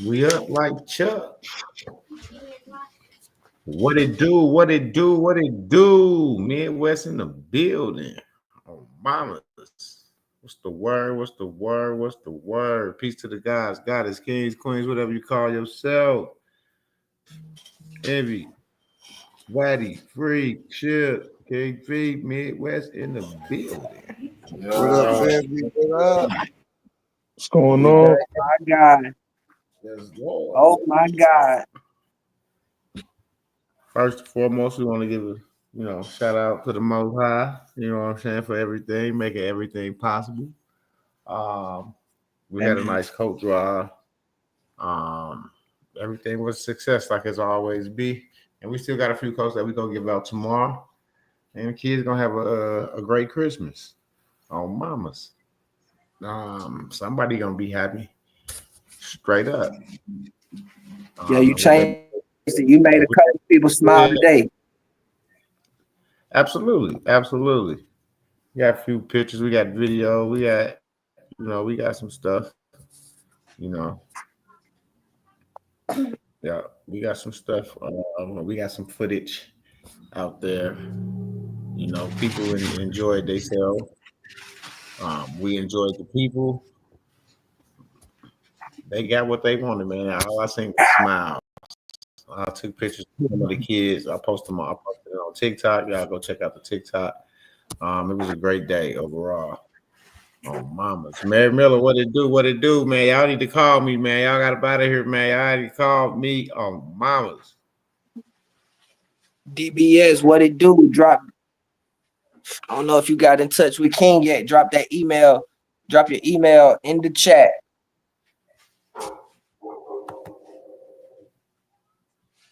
We up like Chuck. What it do? What it do? What it do? Midwest in the building. Oh, mamas. What's the word? What's the word? What's the word? Peace to the guys, goddess, kings, queens, whatever you call yourself. Envy, Swatty, Freak, Chip, KV, Midwest in the building. What up, Yo, family? What up? what's going We on? back. My God. Yes, Lord. Oh my God. First and foremost, we want to give a shout out to the Most High. You know what I'm saying, for everything, making everything possible. Um, we had a Amen. nice coat drive. Um, Everything was a success, like it's always be. And we still got a few coats that we gonna give out tomorrow. And the kids gonna have a great Christmas on mamas. Somebody gonna be happy, straight up. Yeah, you And we let changed it. You made a couple of people smile yeah, today. absolutely, absolutely. We got a few pictures, we got video, we got some stuff. You know, yeah, we got some stuff. We got some footage out there. People enjoyed themselves. We enjoyed the people. They got what they wanted, man. All I seen was smiles. I took pictures of some of the kids. I posted it on TikTok. Y'all go check out the TikTok. It was a great day overall. Oh, mamas. Mary Miller, what it do? What it do, man? Y'all need to call me, man. Y'all got up out of here, man. Y'all need to call me on mamas. DBS, what it do? Drop. I don't know if you got in touch with King yet. Drop that email. Drop your email in the chat.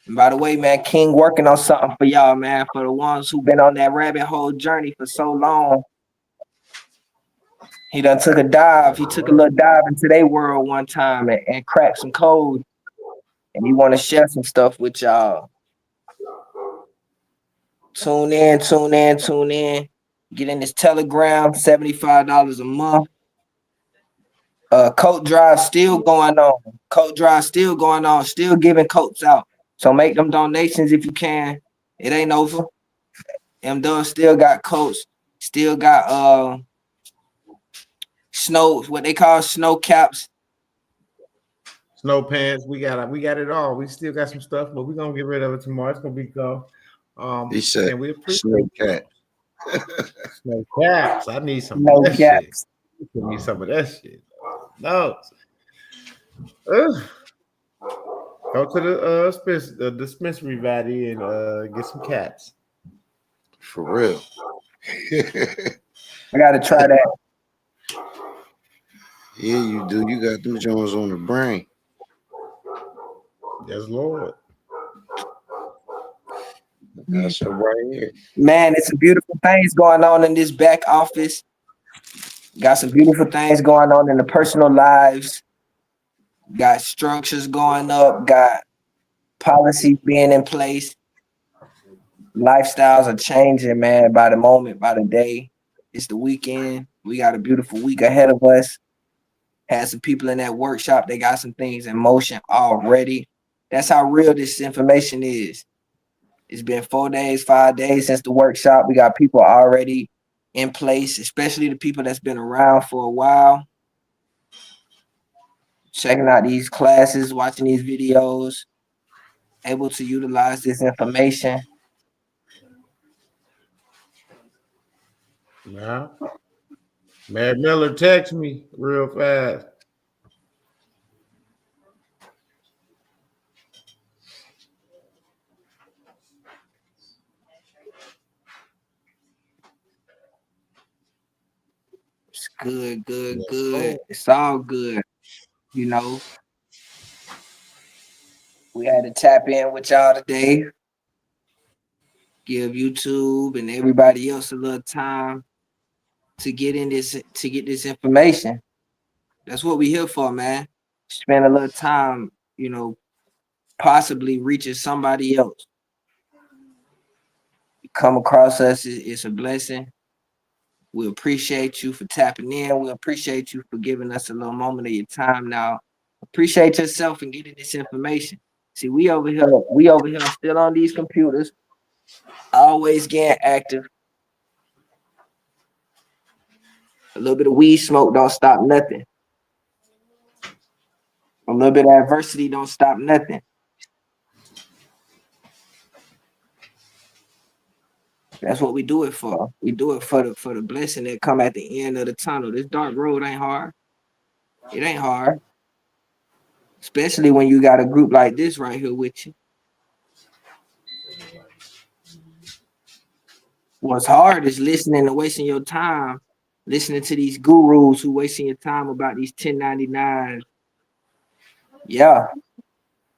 And by the way, man, King working on something for y'all, man. For the ones who've been on that rabbit hole journey for so long. He done took a dive. He took a little dive into their world one time and cracked some code. And he want to share some stuff with y'all. Tune in, tune in, tune in. Get in this Telegram, $75 a month. Coat drive still going on. Coat drive still going on. Still giving coats out. So make them donations if you can. It ain't over. MDUB still got coats. Still got snow, what they call snow caps. Snow pants. We got it all. We still got some stuff, but we're gonna get rid of it tomorrow. It's gonna be gone. He said, And we appreciate Snake Cat. snow caps. I need some of No that shit. caps. Give me some of that shit. No. Ugh. Go to the dispensary valley and get some caps. For real. I gotta try that. Yeah, you do. You got them Jones on the brain. Yes, Lord. That's it right here. Man, it's some beautiful things going on in this back office. Got some beautiful things going on in the personal lives. Got structures going up. Got policies being in place. Lifestyles are changing, man, by the moment, by the day. It's the weekend. We got a beautiful week ahead of us. Had some people in that workshop. They got some things in motion already. That's how real this information is. It's been 4 days, 5 days since the workshop. We got people already in place, especially the people that's been around for a while, checking out these classes, watching these videos, able to utilize this information. Yeah. Mary Miller, text me real fast. It's good, good, Yes, good. Lord. It's all good. You know, we had to tap in with y'all today, give YouTube and everybody else a little time to get this information. That's what we here for, man. Spend a little time, possibly reaching somebody else. You come across us, it's a blessing. We appreciate you for tapping in. We appreciate you for giving us a little moment of your time now Appreciate yourself and getting this information. See, we over here still on these computers, always getting active. A little bit of weed smoke don't stop nothing. A little bit of adversity don't stop nothing. That's what we do it for. We do it for the blessing that come at the end of the tunnel. This dark road ain't hard. It ain't hard. Especially when you got a group like this right here with you. What's hard is listening and wasting your time, listening to these gurus who wasting your time about these 1099s. Yeah.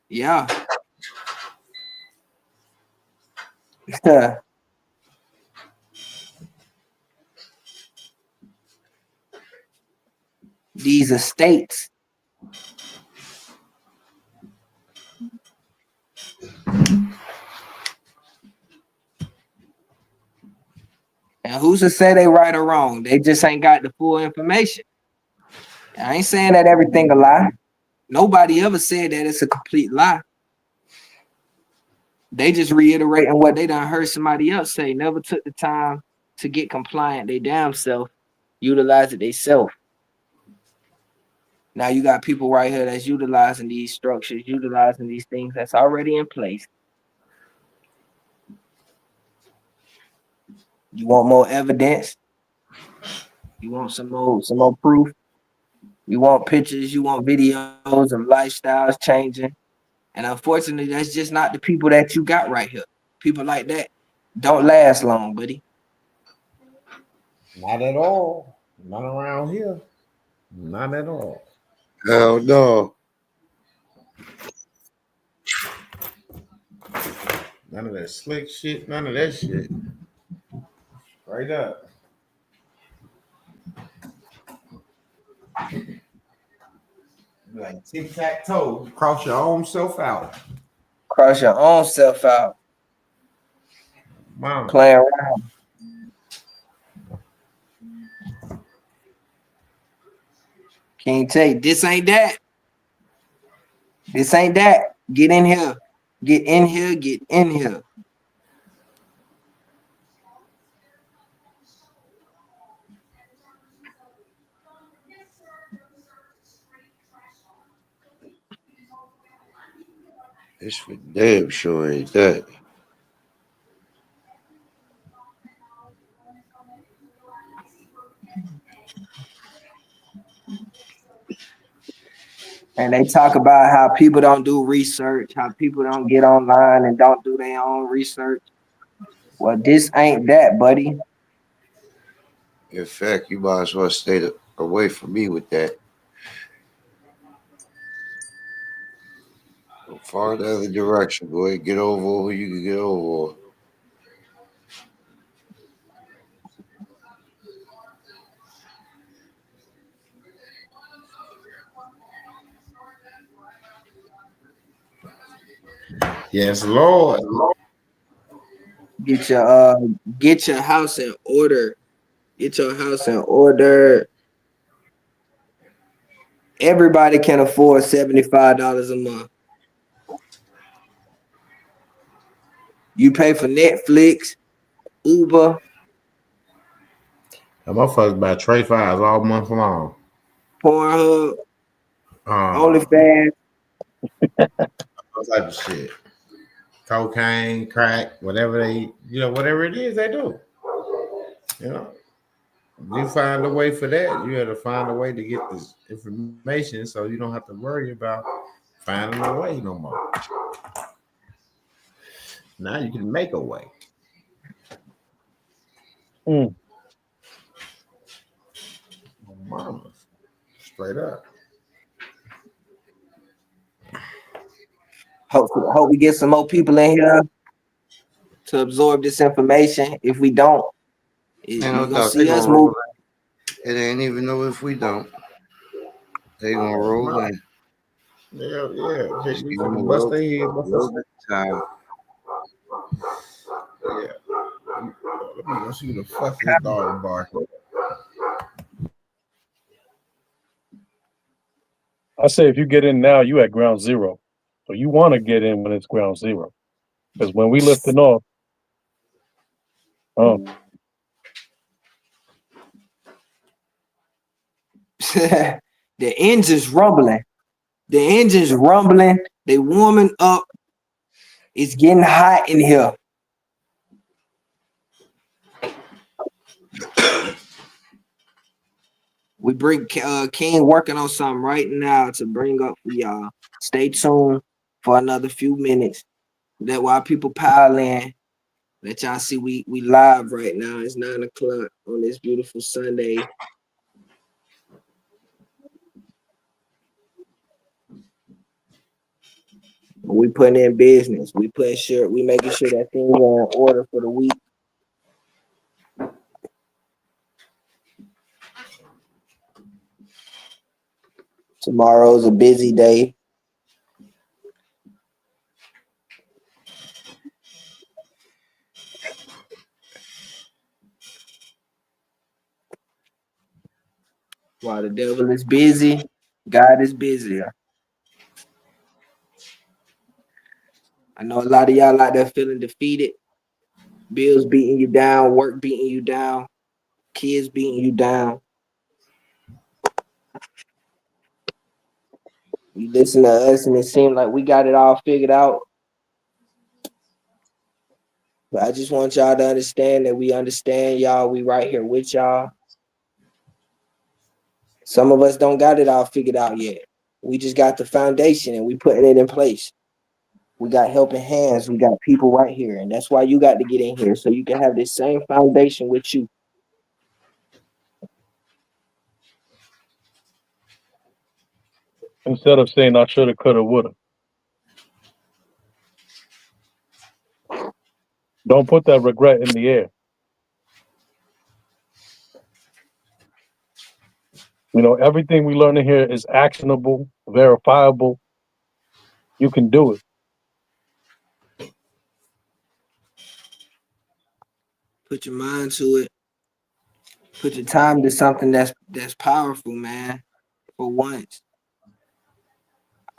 Yeah. These estates. And who's to say they right or wrong? They just ain't got the full information. I ain't saying that everything a lie. Nobody ever said that it's a complete lie. They just reiterating what they done heard somebody else say. Never took the time to get compliant. They damn self utilize it they self. Now you got people right here that's utilizing these structures, utilizing these things that's already in place. You want more evidence? You want some more proof? You want pictures? You want videos of lifestyles changing? And unfortunately, that's just not the people that you got right here. People like that don't last long, buddy. Not at all. Not around here. Not at all. Hell no. None of that slick shit. None of that shit. Right up. Like tic-tac-toe. Cross your own self out. Cross your own self out. Mama. Playing around. Can't take this ain't that. This ain't that. Get in here. Get in here. Get in here. It's for damn sure ain't that. And they talk about how people don't do research, how people don't get online and don't do their own research. Well, this ain't that, buddy. In fact, you might as well stay away from me with that. Go far the other direction. Go ahead, get over who you can get over. Yes, Lord. Get your house in order. Get your house in order. Everybody can afford $75 a month. You pay for Netflix, Uber. That motherfuckers buy Trey Fives all month long. Pornhub, OnlyFans. All type of shit. Cocaine, crack, whatever whatever it is they do. You know, you find a way for that. You have to find a way to get this information so you don't have to worry about finding a way no more. Now you can make a way. Mama, straight up. Hope we get some more people in here to absorb this information. If we don't, you're gonna see us move. It ain't even know if we don't. They gonna roll in. Yeah. We Gonna gonna bust their head. time. Yeah. Let me go see the fuck this dog barking. I say if you get in now, you at ground zero. So you want to get in when it's ground zero. Because when we lifting off, The engine's rumbling. The engine's rumbling. They warming up. It's getting hot in here. We bring King working on something right now to bring up for y'all. Stay tuned for another few minutes. That while people pile in, let y'all see we live right now. It's 9 o'clock on this beautiful Sunday. We putting in business. We making sure that things are in order for the week. Tomorrow's a busy day. While the devil is busy, God is busier. I know a lot of y'all out there feeling defeated. Bills beating you down, work beating you down, kids beating you down. You listen to us and it seems like we got it all figured out. But I just want y'all to understand that we understand y'all. We right here with y'all. Some of us don't got it all figured out yet. We just got the foundation and we putting it in place. We got helping hands. We got people right here. And that's why you got to get in here so you can have this same foundation with you. instead of saying I shoulda, coulda, woulda. Don't put that regret in the air. You know, everything we learn in here is actionable, verifiable. You can do it. Put your mind to it. Put your time to something that's powerful, man. For once.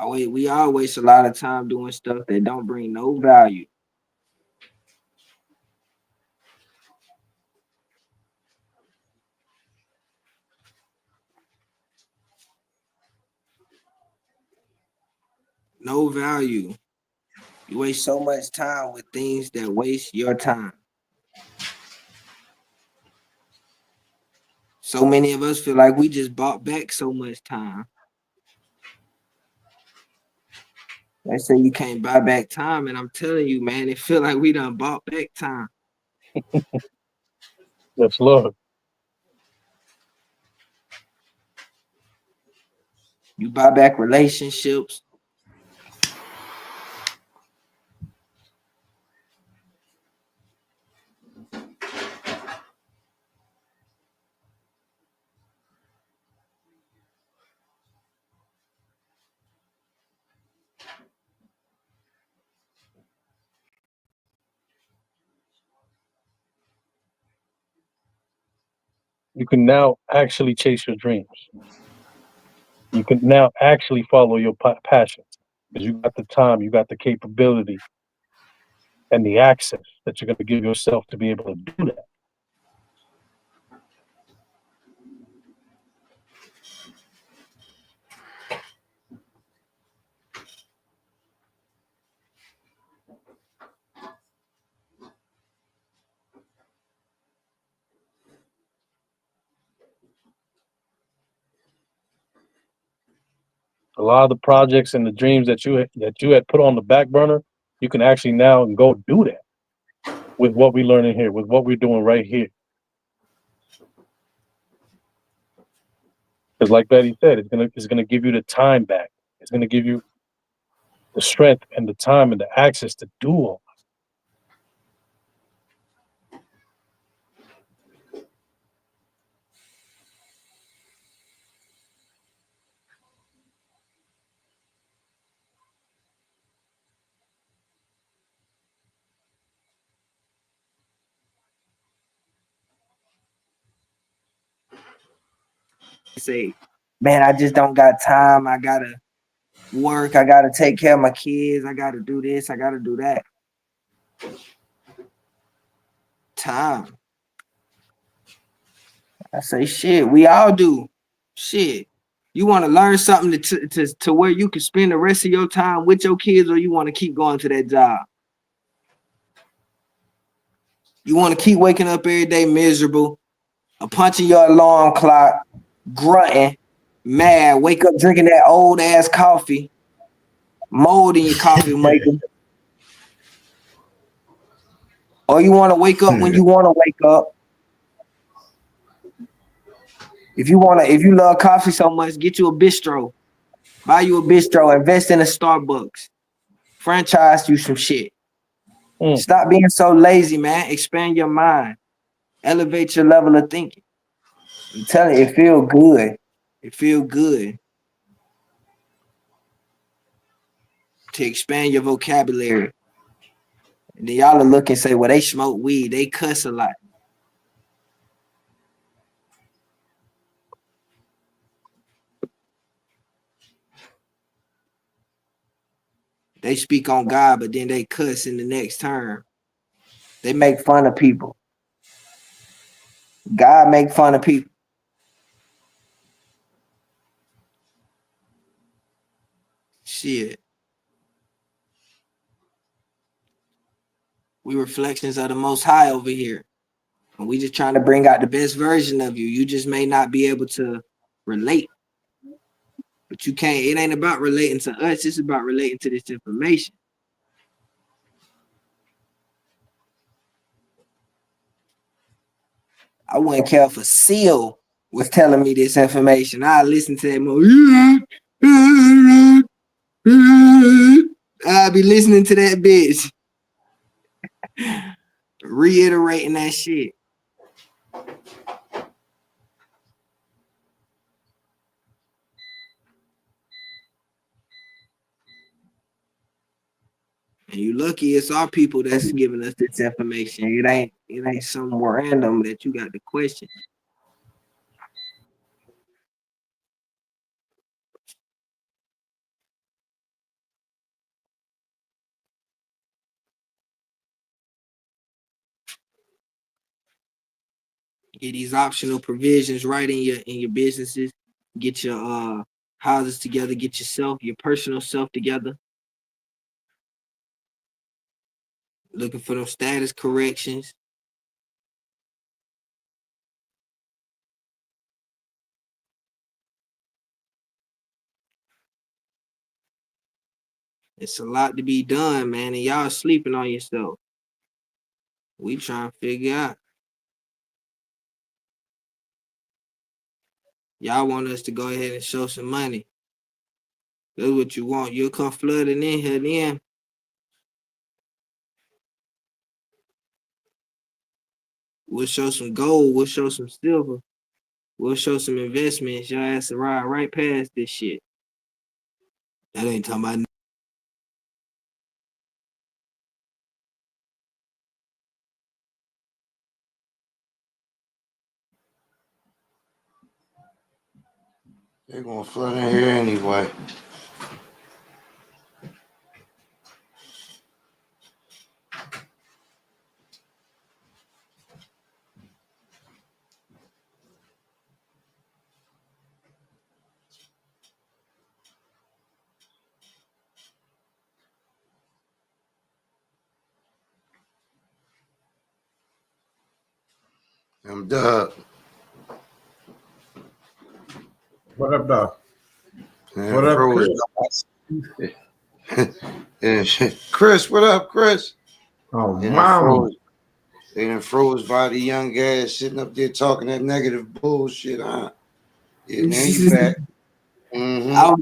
We all waste a lot of time doing stuff that don't bring no value. No value. You waste so much time with things that waste your time. So many of us feel like we just bought back so much time. They say you can't buy back time, and I'm telling you, man, it feel like we done bought back time. Yes, Lord. You buy back relationships. You can now actually chase your dreams. You can now actually follow your passions because you got the time, you got the capability, and the access that you're going to give yourself to be able to do that. A lot of the projects and the dreams that you had put on the back burner, you can actually now go do that with what we learn in here, with what we're doing right here. Because, like Betty said, it's gonna give you the time back. It's gonna give you the strength and the time and the access to do all. Say man, I just don't got time. I gotta work. I gotta take care of my kids. I gotta do this. I gotta do that. Time. I say shit. We all do. Shit. You want to learn something to where you can spend the rest of your time with your kids, or you want to keep going to that job? You want to keep waking up every day miserable, punching your alarm clock, grunting, mad, wake up drinking that old ass coffee, mold in your coffee maker. Or you want to wake up when you want to wake up. If you love coffee so much, get you a bistro. Buy you a bistro, invest in a Starbucks. Franchise you some shit. Stop being so lazy, man. Expand your mind. Elevate your level of thinking. I'm telling you, it feel good. It feel good to expand your vocabulary. And then y'all will look and say, well, they smoke weed. They cuss a lot. They speak on God, but then they cuss in the next term. They make fun of people. God make fun of people. Shit. We reflections of the Most High over here. And we just trying to bring out the best version of you. You just may not be able to relate. But you can't, it ain't about relating to us. It's about relating to this information. I wouldn't care if a seal was telling me this information. I listen to that more. I'll be listening to that bitch. Reiterating that shit. And you lucky it's our people that's giving us this information. It ain't some random that you got to question. Get these optional provisions right in your businesses. Get your houses together. Get your personal self together. Looking for those status corrections. It's a lot to be done, man, and y'all sleeping on yourself. We trying to figure out. Y'all want us to go ahead and show some money. That's what you want. You'll come flooding in here then. We'll show some gold. We'll show some silver. We'll show some investments. Y'all ass to ride right past this shit. That ain't talking about. They're gonna flood in here anyway. MDUB. What up, dog? Man, What up, froze. Chris, what up, Chris? Oh, They done mama. froze. They done froze by the young ass sitting up there talking that negative bullshit, huh? Yeah, now you back. Mm-hmm.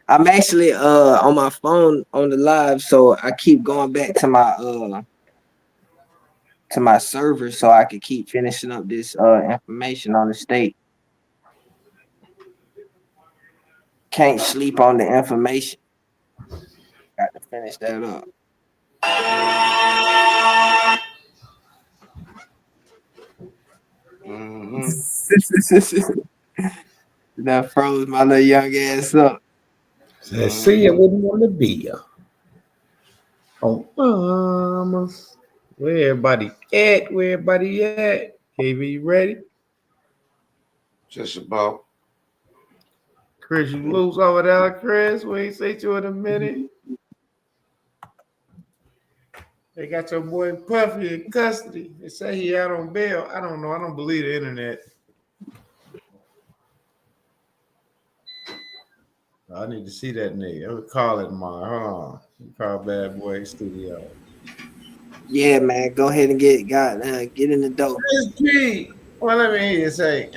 I'm actually on my phone on the live, so I keep going back to my server so I can keep finishing up this information on the state. Can't sleep on the information. Got to finish that up. Mm-hmm. That froze my little young ass up. Said, see, I wouldn't want to be ya. Oh, where everybody at? Where everybody at? KB, you ready? Just about. Chris, you loose over there, Chris? We ain't say to you in a minute. They got your boy Puffy in custody. They say he out on bail. I don't know. I don't believe the internet. I need to see that nigga. I would call it tomorrow. Hold on. Call Bad Boy Studio. Yeah, man. Go ahead and get in the dope. Chris G. Well, let me hear you say,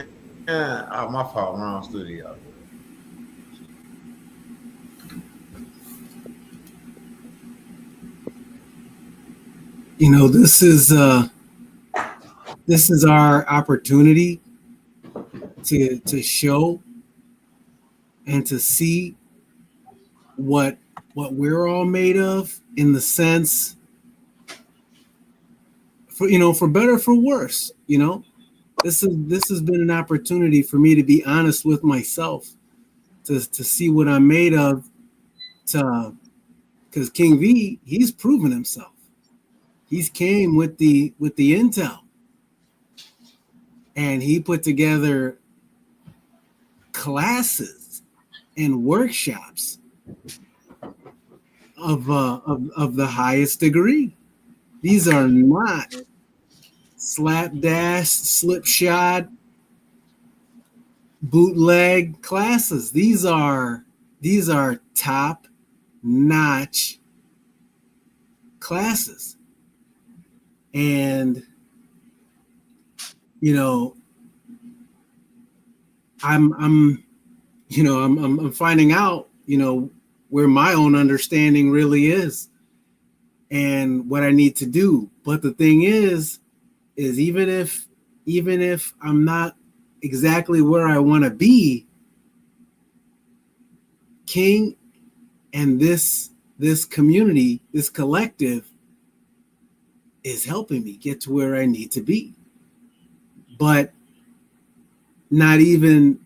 oh, my fault. Wrong studio. You know, this is our opportunity to show and to see what we're all made of, in the sense, for better or for worse. This has been an opportunity for me to be honest with myself, to see what I'm made of, because King V, he's proven himself. He's came with the intel, and he put together classes and workshops of the highest degree. These are not slapdash, slipshod, bootleg classes. These are top notch classes. And I'm finding out, where my own understanding really is and what I need to do. But the thing is even if I'm not exactly where I want to be, King and this community, this collective, is helping me get to where I need to be. But not even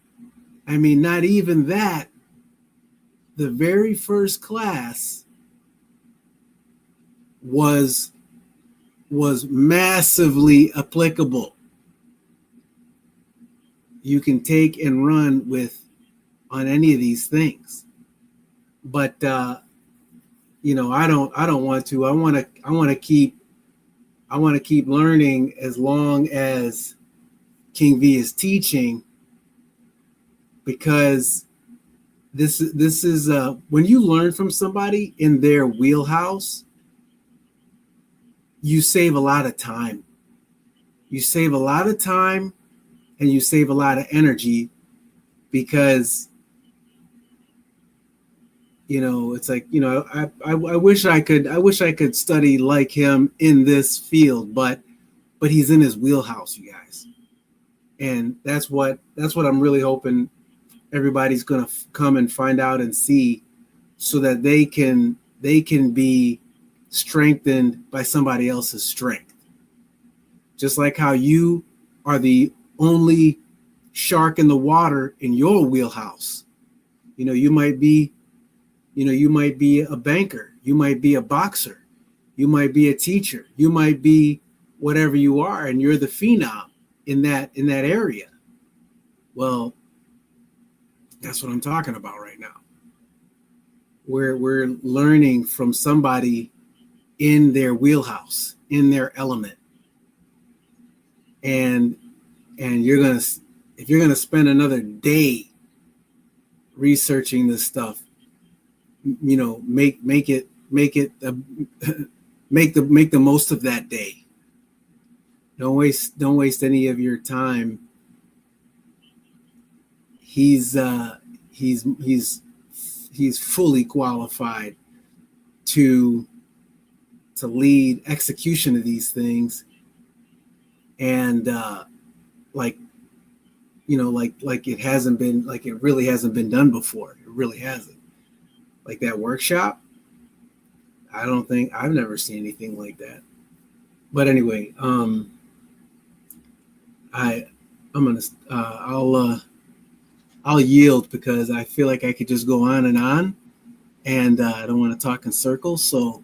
that. The very first class was massively applicable. You can take and run with on any of these things. But I don't want to. I want to keep learning as long as King V is teaching, because this is when you learn from somebody in their wheelhouse, you save a lot of time. You save a lot of time, and you save a lot of energy, because it's like, I wish I could study like him in this field, but he's in his wheelhouse, you guys. And that's what I'm really hoping everybody's going to come and find out and see, so that they can be strengthened by somebody else's strength. Just like how you are the only shark in the water in your wheelhouse. You might be a banker, you might be a boxer, you might be a teacher, you might be whatever you are, and you're the phenom in that area. Well, that's what I'm talking about right now. We're learning from somebody in their wheelhouse, in their element. And if you're gonna spend another day researching this stuff, make the most of that day. Don't waste any of your time. He's fully qualified to lead execution of these things, and like it really hasn't been done before. It really hasn't. Like that workshop, I've never seen anything like that. But anyway, I'll I'll yield because I feel like I could just go on, and I don't want to talk in circles. So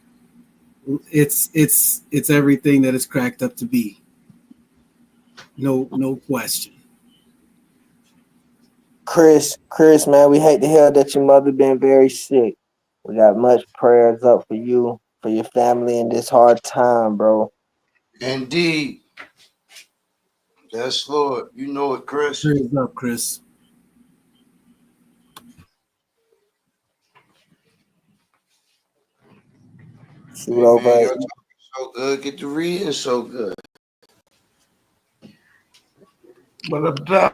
it's everything that it's cracked up to be. No question. Chris, man, we hate to hear that your mother been very sick. We got much prayers up for you, for your family in this hard time, bro. Indeed. Yes, Lord. You know it, Chris. Prayers up, Chris. Shoot Hey, man, over. y'all talking so good. Get to reading so good. What about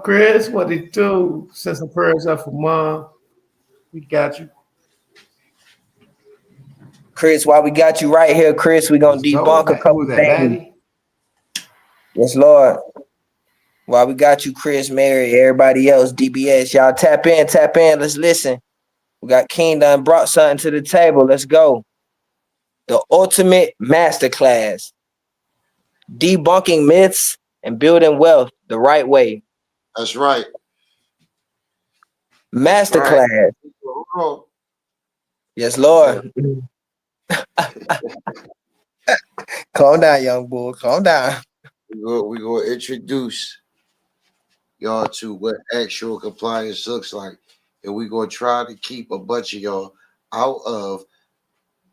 Chris? What it do? Send some prayers up for mom. We got you. Chris, while we got you right here, Chris, we're gonna debunk a couple things. Batty? Yes, Lord. While we got you, Chris, Mary, everybody else, DBS, y'all tap in. Let's listen. We got King done brought something to the table. Let's go. The ultimate masterclass. Debunking myths and building wealth the right way. That's right. Masterclass. Right. Hold on. Yes, Lord. Calm down, young bull. Calm down. We're going to introduce y'all to what actual compliance looks like. And we're going to try to keep a bunch of y'all out of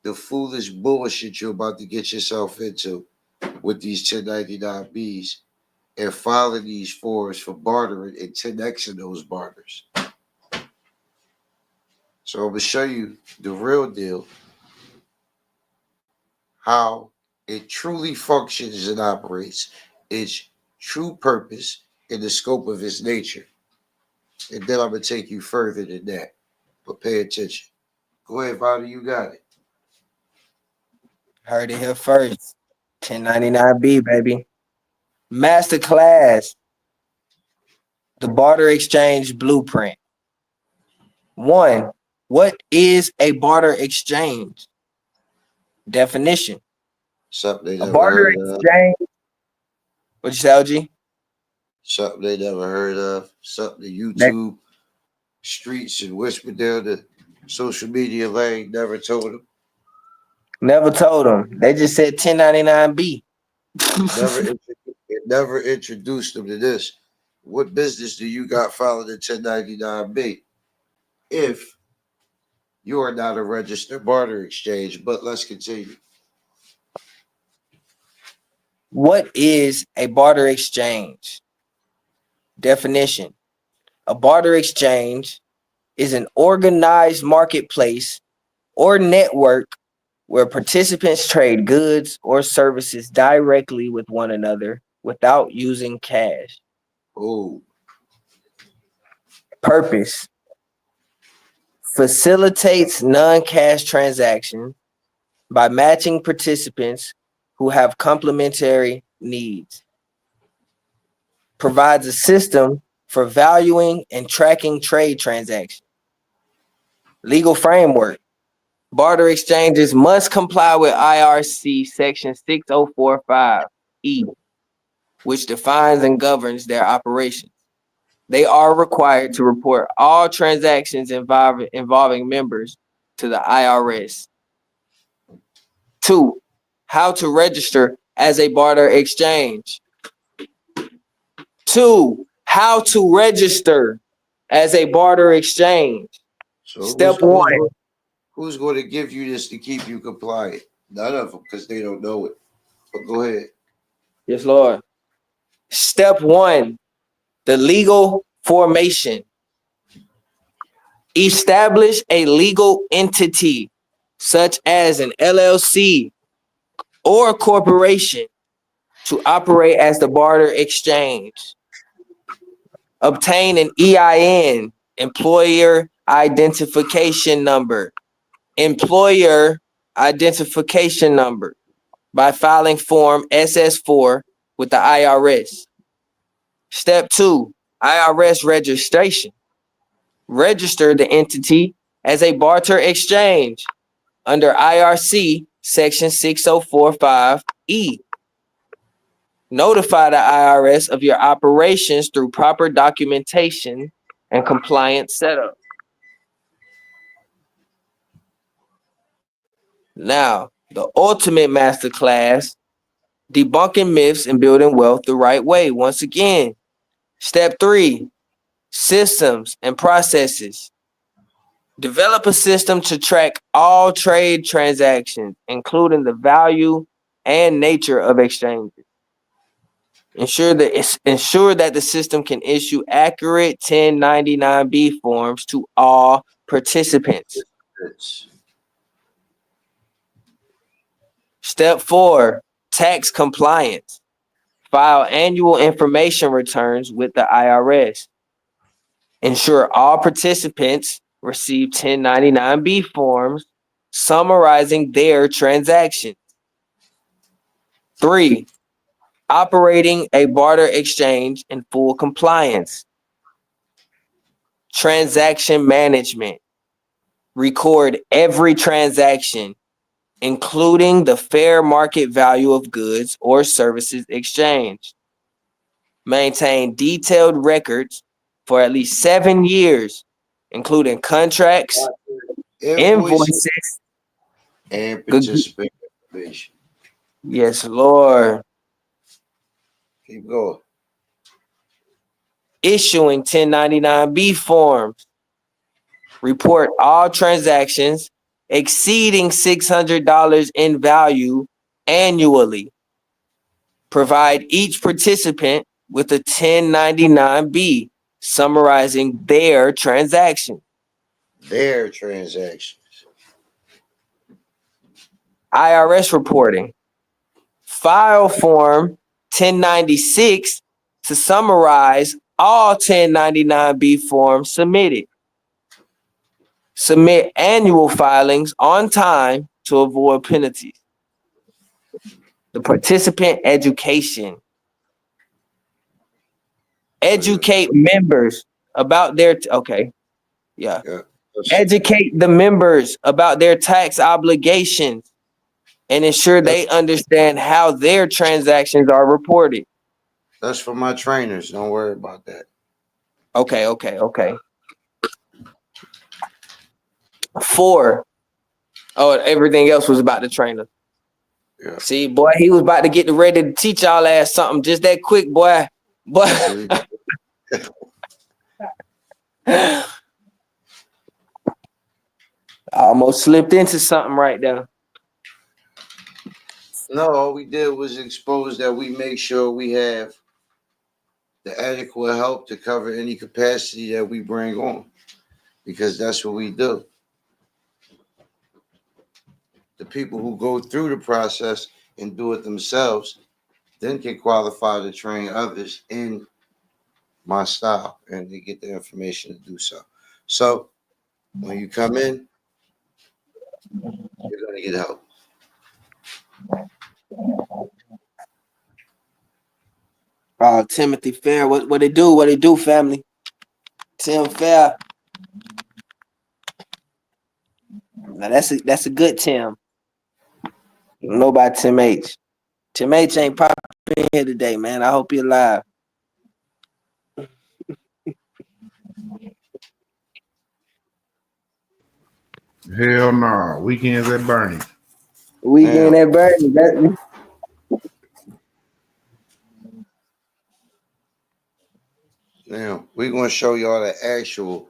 the foolish bullshit you're about to get yourself into with these 1099Bs and filing these forms for bartering and 10Xing those barters. So I'm going to show you the real deal, how it truly functions and operates, its true purpose, and the scope of its nature. And then I'm going to take you further than that. But pay attention. Go ahead, Bobby, you got it. Heard it here first. 1099B, baby. Masterclass. The barter exchange blueprint. 1. What is a barter exchange? Definition. Something they A never barter heard of. exchange. What'd you say, OG? Something they never heard of. Something the YouTube streets and whisper down the social media lane never told them. Never told them. They just said 1099B. It never introduced them to this. What business do you got filing a 1099B if you are not a registered barter exchange? But let's continue. What is a barter exchange? Definition. A barter exchange is an organized marketplace or network where participants trade goods or services directly with one another without using cash. Oh, Purpose. Facilitates non-cash transactions by matching participants who have complementary needs. Provides a system for valuing and tracking trade transactions. Legal framework. Barter exchanges must comply with IRC section 6045E, which defines and governs their operations. They are required to report all transactions involving members to the IRS. 2. How to register as a barter exchange. 2. How to register as a barter exchange. so Step 1. Who's going to give you this to keep you compliant? None of them, because they don't know it. But go ahead. Yes, Lord. Step 1. The legal formation. Establish a legal entity, such as an LLC or a corporation, to operate as the barter exchange. Obtain an EIN, employer identification number, by filing Form SS4 with the IRS. Step 2, IRS registration. Register the entity as a barter exchange under IRC section 6045E. Notify the IRS of your operations through proper documentation and compliance setup. Now, the ultimate masterclass, debunking myths and building wealth the right way. Once again, step 3, systems and processes. Develop a system to track all trade transactions, including the value and nature of exchanges. Ensure that the system can issue accurate 1099-B forms to all participants. Step 4, tax compliance. File annual information returns with the IRS. Ensure all participants receive 1099-B forms summarizing their transactions. 3, operating a barter exchange in full compliance. Transaction management. Record every transaction, including the fair market value of goods or services exchanged. Maintain detailed records for at least 7 years, including contracts, invoices, and participant information. Yes, Lord. Keep going. Issuing 1099-B forms. Report all transactions exceeding $600 in value annually. Provide each participant with a 1099-B summarizing their transaction. Their transactions. IRS reporting. File form 1096 to summarize all 1099-B forms submitted. Submit annual filings on time to avoid penalties. The participant education. Educate members about their Educate the members about their tax obligations and ensure they understand how their transactions are reported. That's for my trainers. Don't worry about that. Okay. 4. Oh, everything else was about the trainer. Yeah. See, boy, he was about to get ready to teach y'all ass something just that quick, boy. I almost slipped into something right there. No, all we did was expose that we make sure we have the adequate help to cover any capacity that we bring on, because that's what we do. The people who go through the process and do it themselves then can qualify to train others in my style, and they get the information to do so. So when you come in, you're going to get help. Timothy Fair, what it do, family? Tim Fair. Now that's a good Tim. I don't know about Tim H. Tim H ain't popping in here today, man. I hope you're alive. Hell no. Weekends at Bernie. Weekend at Bernie. Now, we're going to show y'all the actual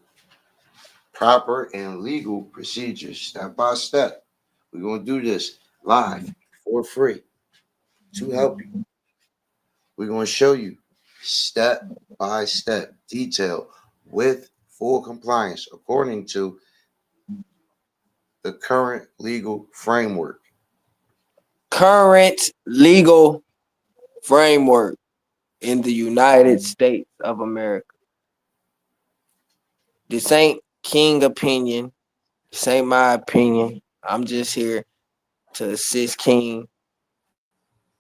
proper and legal procedures step by step. We're going to do this live for free to help you. We're going to show you step by step detail with full compliance according to the current legal framework. Current legal framework in the United States of America. This ain't King opinion. This ain't my opinion. I'm just here to assist King.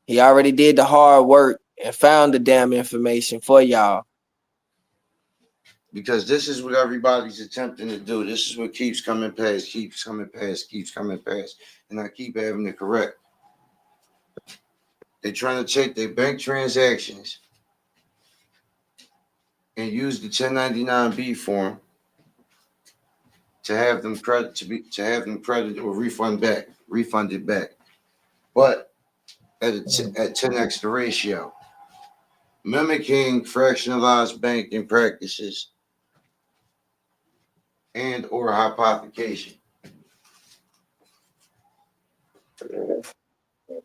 He already did the hard work and found the damn information for y'all. Because this is what everybody's attempting to do. This is what keeps coming past, and I keep having to correct. They're trying to take their bank transactions and use the 1099B form to have them credited or refunded back, but at 10x the ratio, mimicking fractionalized banking practices and or hypothecation.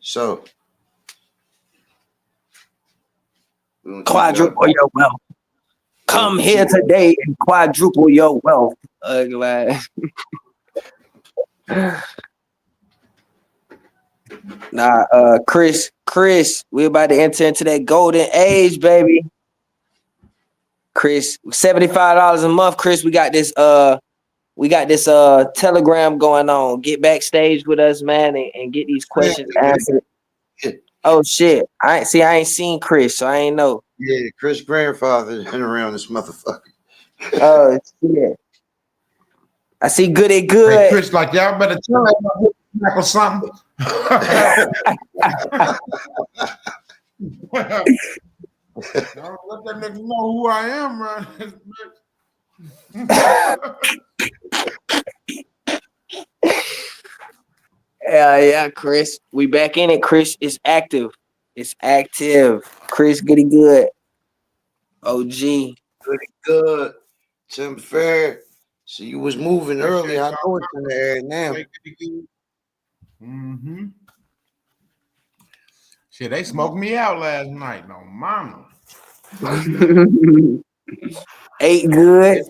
So Quadruple your wealth. Come here today and quadruple your wealth. Glad. Nah, Chris, we about to enter into that golden age, baby. Chris, $75 a month. Chris, we got this Telegram going on. Get backstage with us, man, and get these questions answered. Oh shit. I ain't seen Chris, so I ain't know. Yeah, Chris' grandfather been around this motherfucker. Oh shit. I see Goody Good. Hey, Chris, like y'all better tell him or something. Don't let that nigga know who I am, man. Yeah, Chris. We back in it. Chris is active. It's active. Chris Goody Good. OG. Goody Good. Tim Fair. So you was moving early. I know it's in the air now. Mm-hmm. Shit, they smoked me out last night. No, mama. Ate good.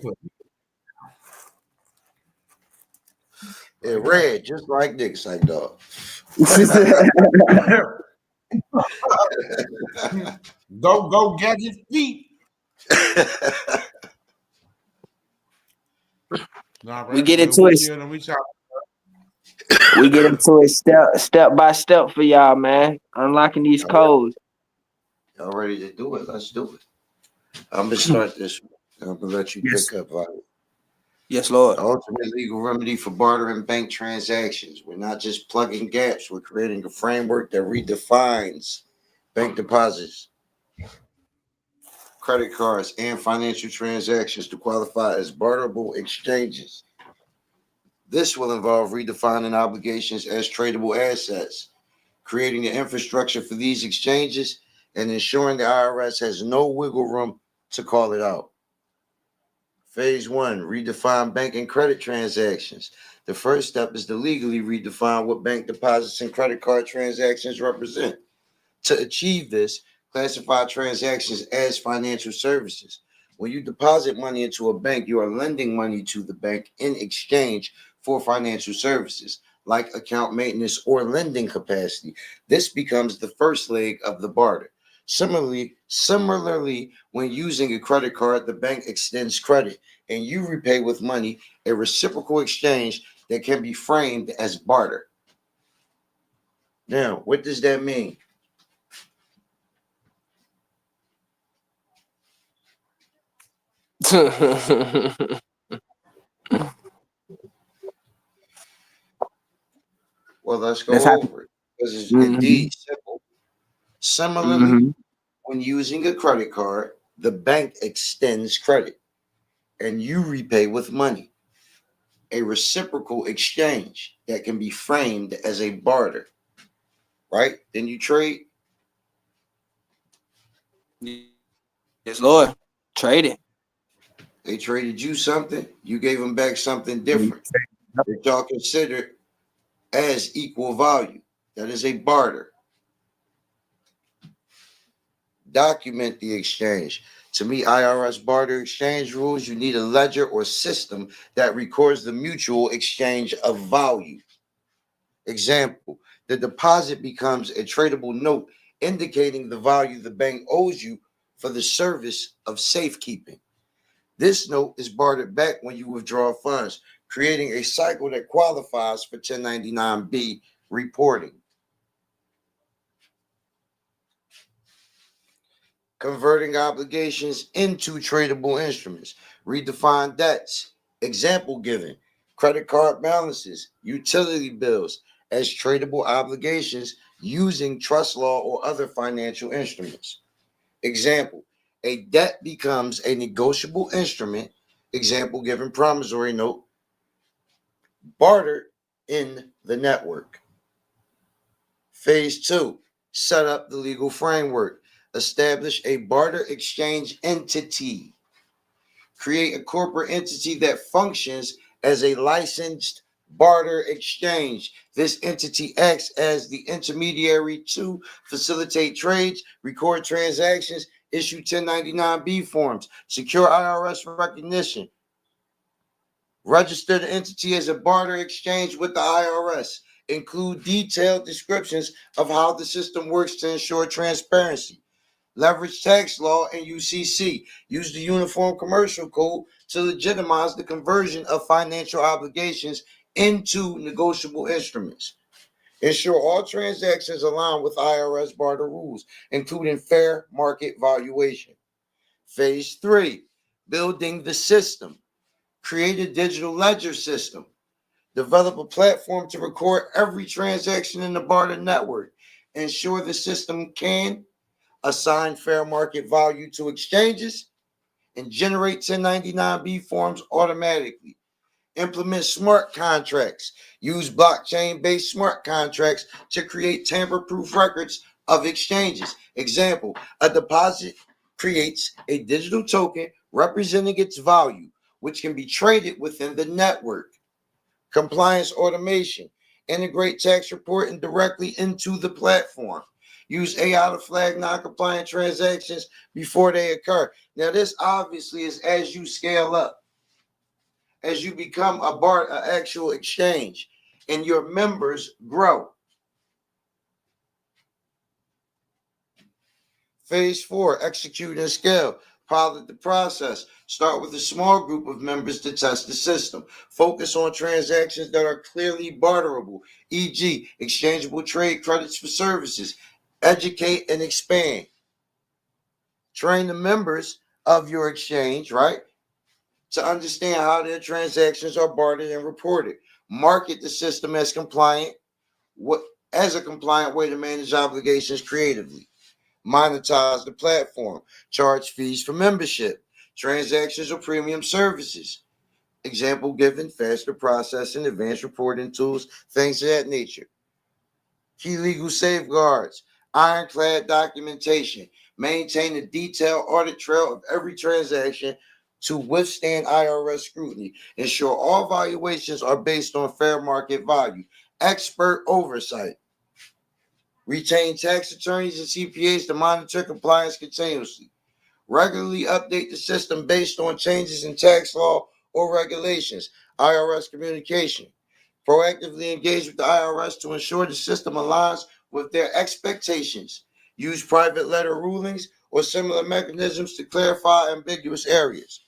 It red, just like Nick say, dog. Go gadget feet. We get into it. We get into it step by step for y'all, man. Unlocking these codes. Y'all ready to do it? Let's do it. I'm gonna start this one. I'm gonna let you pick up on it. Yes, Lord. The ultimate legal remedy for bartering bank transactions. We're not just plugging gaps. We're creating a framework that redefines bank deposits, credit cards, and financial transactions to qualify as barterable exchanges. This will involve redefining obligations as tradable assets, creating the infrastructure for these exchanges, and ensuring the IRS has no wiggle room to call it out. Phase 1, redefine bank and credit transactions. The first step is to legally redefine what bank deposits and credit card transactions represent. To achieve this, classify transactions as financial services. When you deposit money into a bank, you are lending money to the bank in exchange for financial services, like account maintenance or lending capacity. This becomes the first leg of the barter. Similarly, when using a credit card, the bank extends credit and you repay with money, a reciprocal exchange that can be framed as barter. Now, what does that mean? Well, let's go over it because it's indeed simple. Similarly, when using a credit card, the bank extends credit and you repay with money, a reciprocal exchange that can be framed as a barter, right? Then you trade. Yes, Lord. Trade it. They traded you something, you gave them back something different that y'all considered as equal value. That is a barter. Document the exchange. To meet IRS barter exchange rules, you need a ledger or system that records the mutual exchange of value. Example, the deposit becomes a tradable note indicating the value the bank owes you for the service of safekeeping. This note is bartered back when you withdraw funds, creating a cycle that qualifies for 1099B reporting. Converting obligations into tradable instruments. Redefine debts. Example given: credit card balances, utility bills, as tradable obligations using trust law or other financial instruments. Example, a debt becomes a negotiable instrument, example given promissory note, bartered in the network. Phase 2, set up the legal framework. Establish a barter exchange entity. Create a corporate entity that functions as a licensed barter exchange. This entity acts as the intermediary to facilitate trades, record transactions, issue 1099B forms, secure IRS recognition, register the entity as a barter exchange with the IRS, include detailed descriptions of how the system works to ensure transparency. Leverage tax law and UCC. Use the Uniform Commercial Code to legitimize the conversion of financial obligations into negotiable instruments. Ensure all transactions align with IRS barter rules, including fair market valuation. Phase 3, building the system. Create a digital ledger system. Develop a platform to record every transaction in the barter network. Ensure the system can assign fair market value to exchanges, and generate 1099B forms automatically. Implement smart contracts. Use blockchain-based smart contracts to create tamper-proof records of exchanges. Example, a deposit creates a digital token representing its value, which can be traded within the network. Compliance automation. Integrate tax reporting directly into the platform. Use AI to flag non-compliant transactions before they occur. Now, this obviously is as you scale up, as you become an actual exchange, and your members grow. Phase 4, execute and scale. Pilot the process. Start with a small group of members to test the system. Focus on transactions that are clearly barterable, e.g., exchangeable trade credits for services. Educate and expand. Train the members of your exchange, right, to understand how their transactions are bartered and reported. Market the system as a compliant way to manage obligations creatively. Monetize the platform. Charge fees for membership, transactions, or premium services. Example given, faster processing, advanced reporting tools, things of that nature. Key legal safeguards. Ironclad documentation. Maintain a detailed audit trail of every transaction to withstand IRS scrutiny. Ensure all valuations are based on fair market value. Expert oversight. Retain tax attorneys and CPAs to monitor compliance continuously. Regularly update the system based on changes in tax law or regulations. IRS communication. Proactively engage with the IRS to ensure the system aligns with their expectations. Use private letter rulings or similar mechanisms to clarify ambiguous areas.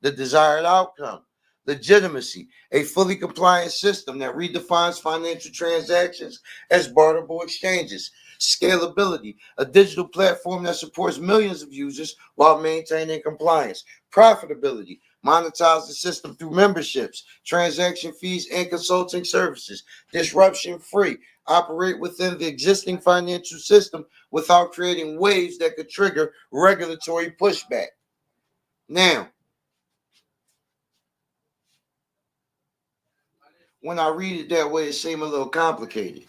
The desired outcome. Legitimacy, a fully compliant system that redefines financial transactions as barterable exchanges. Scalability, a digital platform that supports millions of users while maintaining compliance. Profitability, monetize the system through memberships, transaction fees, and consulting services. Disruption free, operate within the existing financial system without creating waves that could trigger regulatory pushback. Now, when I read it that way, it seems a little complicated.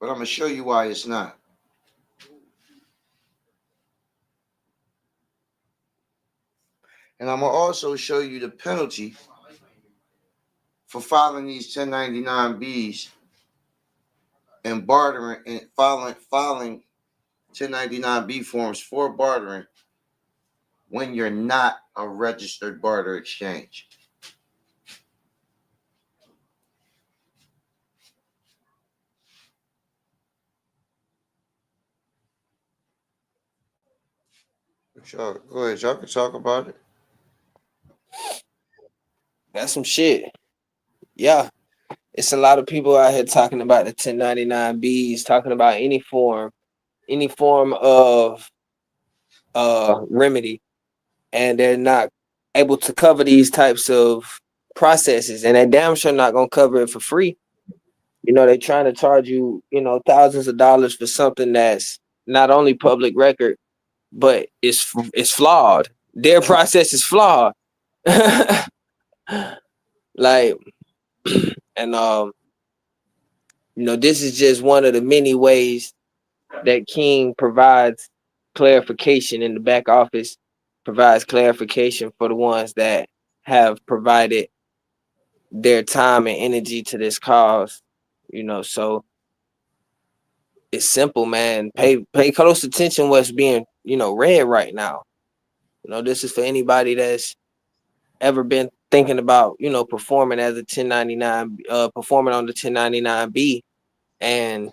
But I'm going to show you why it's not. And I'm going to also show you the penalty for filing these 1099Bs and bartering and filing 1099B forms for bartering when you're not a registered barter exchange. Y'all, go ahead, y'all can talk about it. That's some shit. Yeah. It's a lot of people out here talking about the 1099Bs, talking about any form of remedy, and they're not able to cover these types of processes, and they damn sure not gonna cover it for free. You know, they're trying to charge you, you know, thousands of dollars for something that's not only public record, but it's flawed. Their process is flawed. Like, and you know, this is just one of the many ways that King provides clarification in the back office, provides clarification for the ones that have provided their time and energy to this cause. You know, so it's simple, man. Pay close attention what's being, you know, read right now. You know, this is for anybody that's ever been thinking about, you know, performing as a 1099, performing on the 1099B and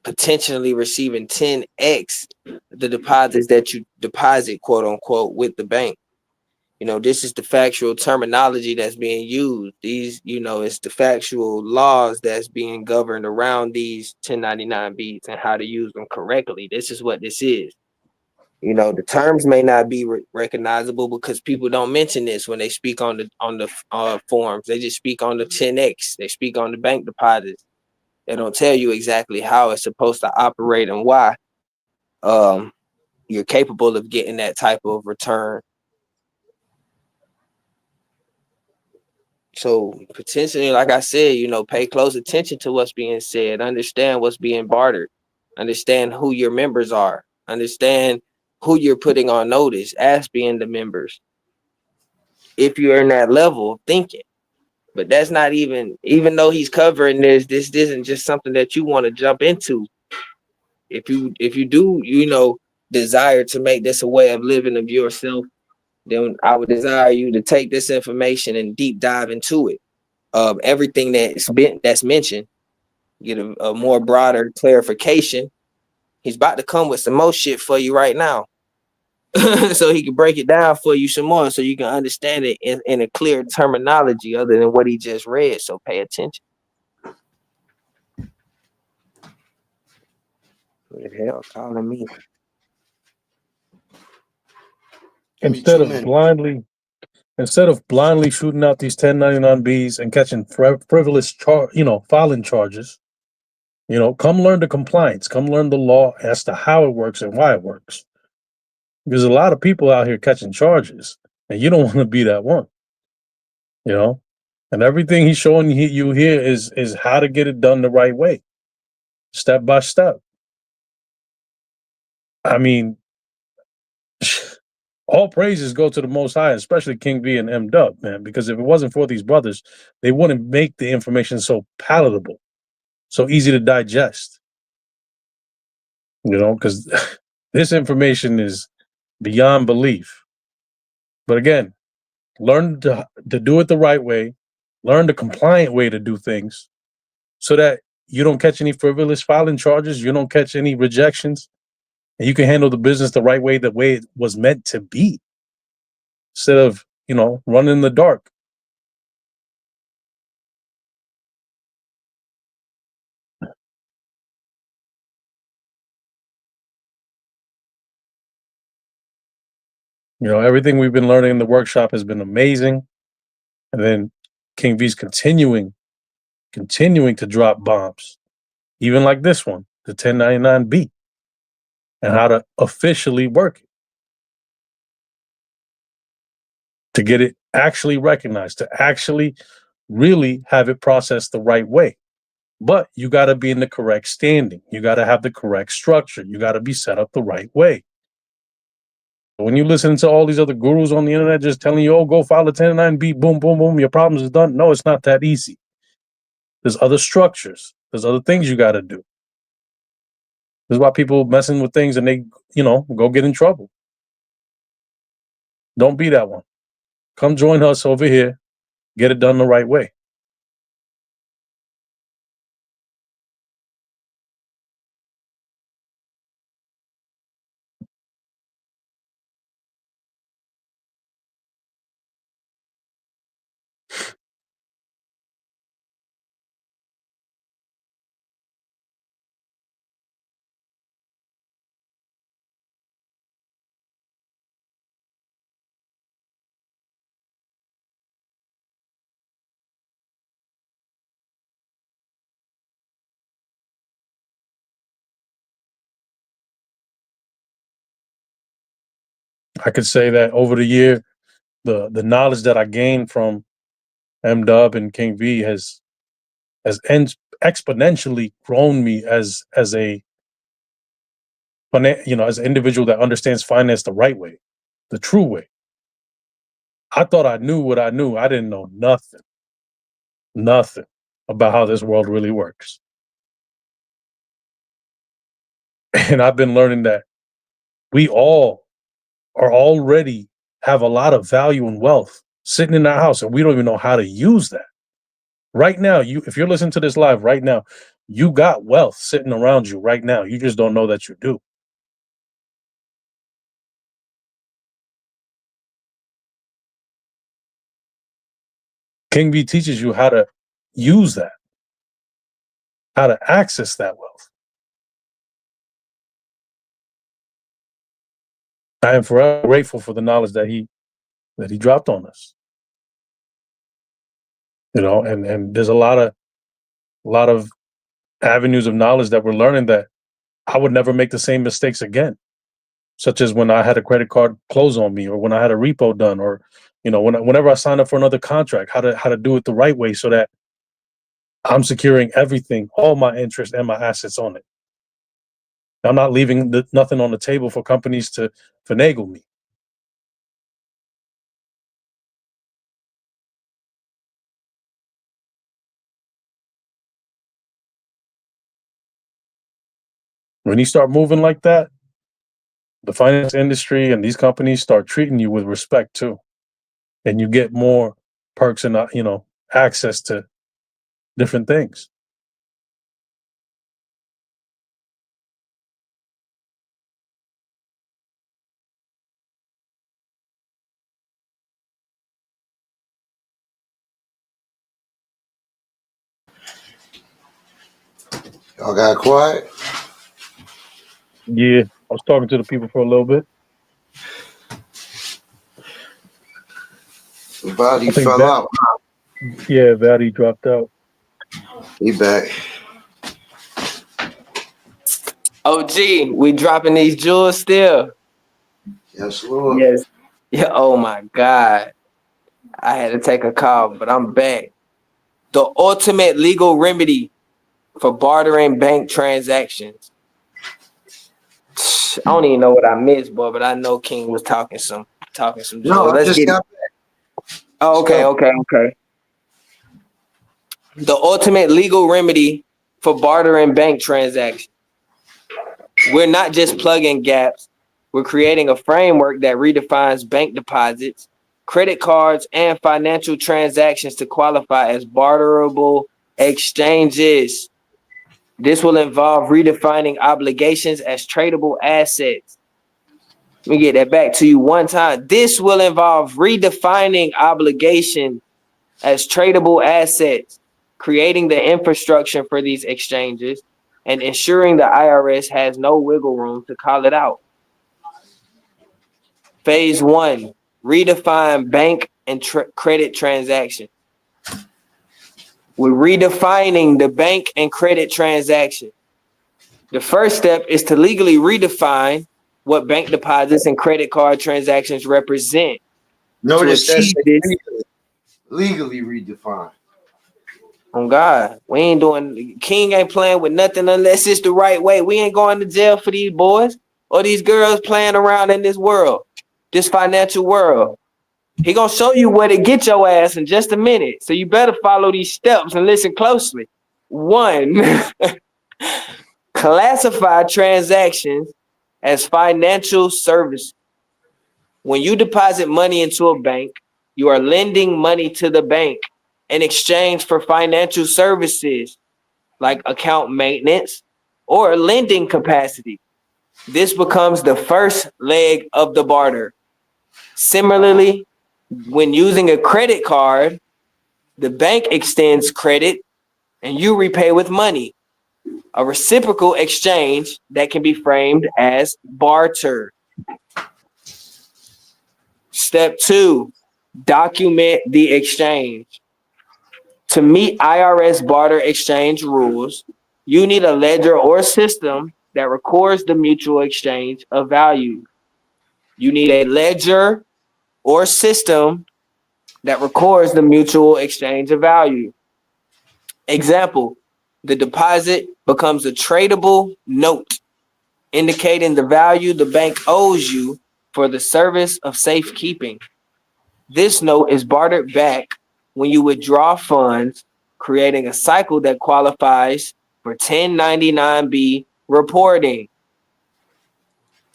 potentially receiving 10x the deposits that you deposit, quote unquote, with the bank. You know, this is the factual terminology that's being used. These, you know, it's the factual laws that's being governed around these 1099Bs and how to use them correctly. This is what this is. You know, the terms may not be recognizable because people don't mention this when they speak on the forms. They just speak on the 10x. They speak on the bank deposits. They don't tell you exactly how it's supposed to operate and why you're capable of getting that type of return. So potentially, like I said, you know, pay close attention to what's being said, understand what's being bartered, understand who your members are, understand who you're putting on notice as being the members. If you're in that level of thinking, but that's not even though he's covering this isn't just something that you want to jump into. If you do, you know, desire to make this a way of living of yourself, then I would desire you to take this information and deep dive into it. Everything that's mentioned, get a more broader clarification. He's about to come with some more shit for you right now. So he can break it down for you some more so you can understand it in a clear terminology other than what he just read. So pay attention. What the hell calling me? Give me Instead 2 of minutes. blindly shooting out these 1099Bs and catching frivolous filing charges, you know, come learn the compliance, come learn the law as to how it works and why it works. There's a lot of people out here catching charges, and you don't want to be that one, you know. And everything he's showing you here is how to get it done the right way, step by step. I mean, all praises go to the Most High, especially King V and MDUB, man, because if it wasn't for these brothers, they wouldn't make the information so palatable, so easy to digest, you know, because this information is beyond belief. But again, learn to do it the right way, learn the compliant way to do things so that you don't catch any frivolous filing charges, you don't catch any rejections, and you can handle the business the right way, the way it was meant to be, instead of, you know, running in the dark. You know, everything we've been learning in the workshop has been amazing. And then King V's continuing to drop bombs, even like this one, the 1099B, and how to officially work it to get it actually recognized, to actually really have it processed the right way. But you got to be in the correct standing. You got to have the correct structure. You got to be set up the right way. When you listen to all these other gurus on the internet just telling you, oh, go file a 1099B, boom, boom, boom, your problems is done. No, it's not that easy. There's other structures. There's other things you got to do. This is why people messing with things and they, you know, go get in trouble. Don't be that one. Come join us over here. Get it done the right way. I could say that over the year, the knowledge that I gained from MDUB and King V has exponentially grown me as a as an individual that understands finance the right way, the true way. I thought I knew what I knew. I didn't know nothing about how this world really works. And I've been learning that we all are already have a lot of value and wealth sitting in our house, and we don't even know how to use that. Right now, if you're listening to this live right now, you got wealth sitting around you right now. You just don't know that you do. King V teaches you how to use that, how to access that wealth. I am forever grateful for the knowledge that he dropped on us. And there's a lot of avenues of knowledge that we're learning that I would never make the same mistakes again, such as when I had a credit card close on me, or when I had a repo done, or whenever I signed up for another contract, how to do it the right way so that I'm securing everything, all my interest and my assets on it. I'm not leaving nothing on the table for companies to finagle me. When you start moving like that, the finance industry and these companies start treating you with respect too, and you get more perks and access to different things. Y'all got quiet? Yeah, I was talking to the people for a little bit. The body fell out. Yeah, Vadi dropped out. He back. OG, we dropping these jewels still. Yes, Lord. Yes. Yeah. Oh my God. I had to take a call, but I'm back. The ultimate legal remedy for bartering bank transactions. I don't even know what I missed, boy, but I know King was talking some No, I just got back. Oh, okay. The ultimate legal remedy for bartering bank transactions. We're not just plugging gaps. We're creating a framework that redefines bank deposits, credit cards, and financial transactions to qualify as barterable exchanges. This will involve redefining obligations as tradable assets. Let me get that back to you one time. This will involve redefining obligation as tradable assets, creating the infrastructure for these exchanges, and ensuring the IRS has no wiggle room to call it out. Phase 1, redefine bank and credit transactions. We're redefining the bank and credit transaction. The first step is to legally redefine what bank deposits and credit card transactions represent. Notice that's legally redefined. Oh God, we ain't doing. King ain't playing with nothing unless it's the right way. We ain't going to jail for these boys or these girls playing around in this world, this financial world. He gonna show you where to get your ass in just a minute. So you better follow these steps and listen closely. 1, classify transactions as financial service. When you deposit money into a bank, you are lending money to the bank in exchange for financial services like account maintenance or lending capacity. This becomes the first leg of the barter. Similarly, when using a credit card, the bank extends credit and you repay with money, a reciprocal exchange that can be framed as barter. Step 2, document the exchange. To meet IRS barter exchange rules, you need a ledger or system that records the mutual exchange of value. You need a ledger or system that records the mutual exchange of value. Example, the deposit becomes a tradable note, indicating the value the bank owes you for the service of safekeeping. This note is bartered back when you withdraw funds, creating a cycle that qualifies for 1099B reporting.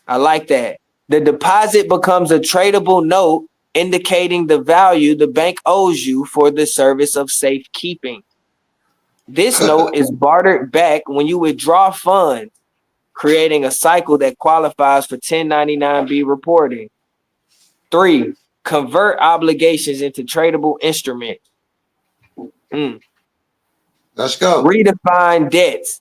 I like that. The deposit becomes a tradable note, indicating the value the bank owes you for the service of safekeeping. This note is bartered back when you withdraw funds, creating a cycle that qualifies for 1099B reporting. 3, convert obligations into tradable instruments. Let's go. Redefine debts,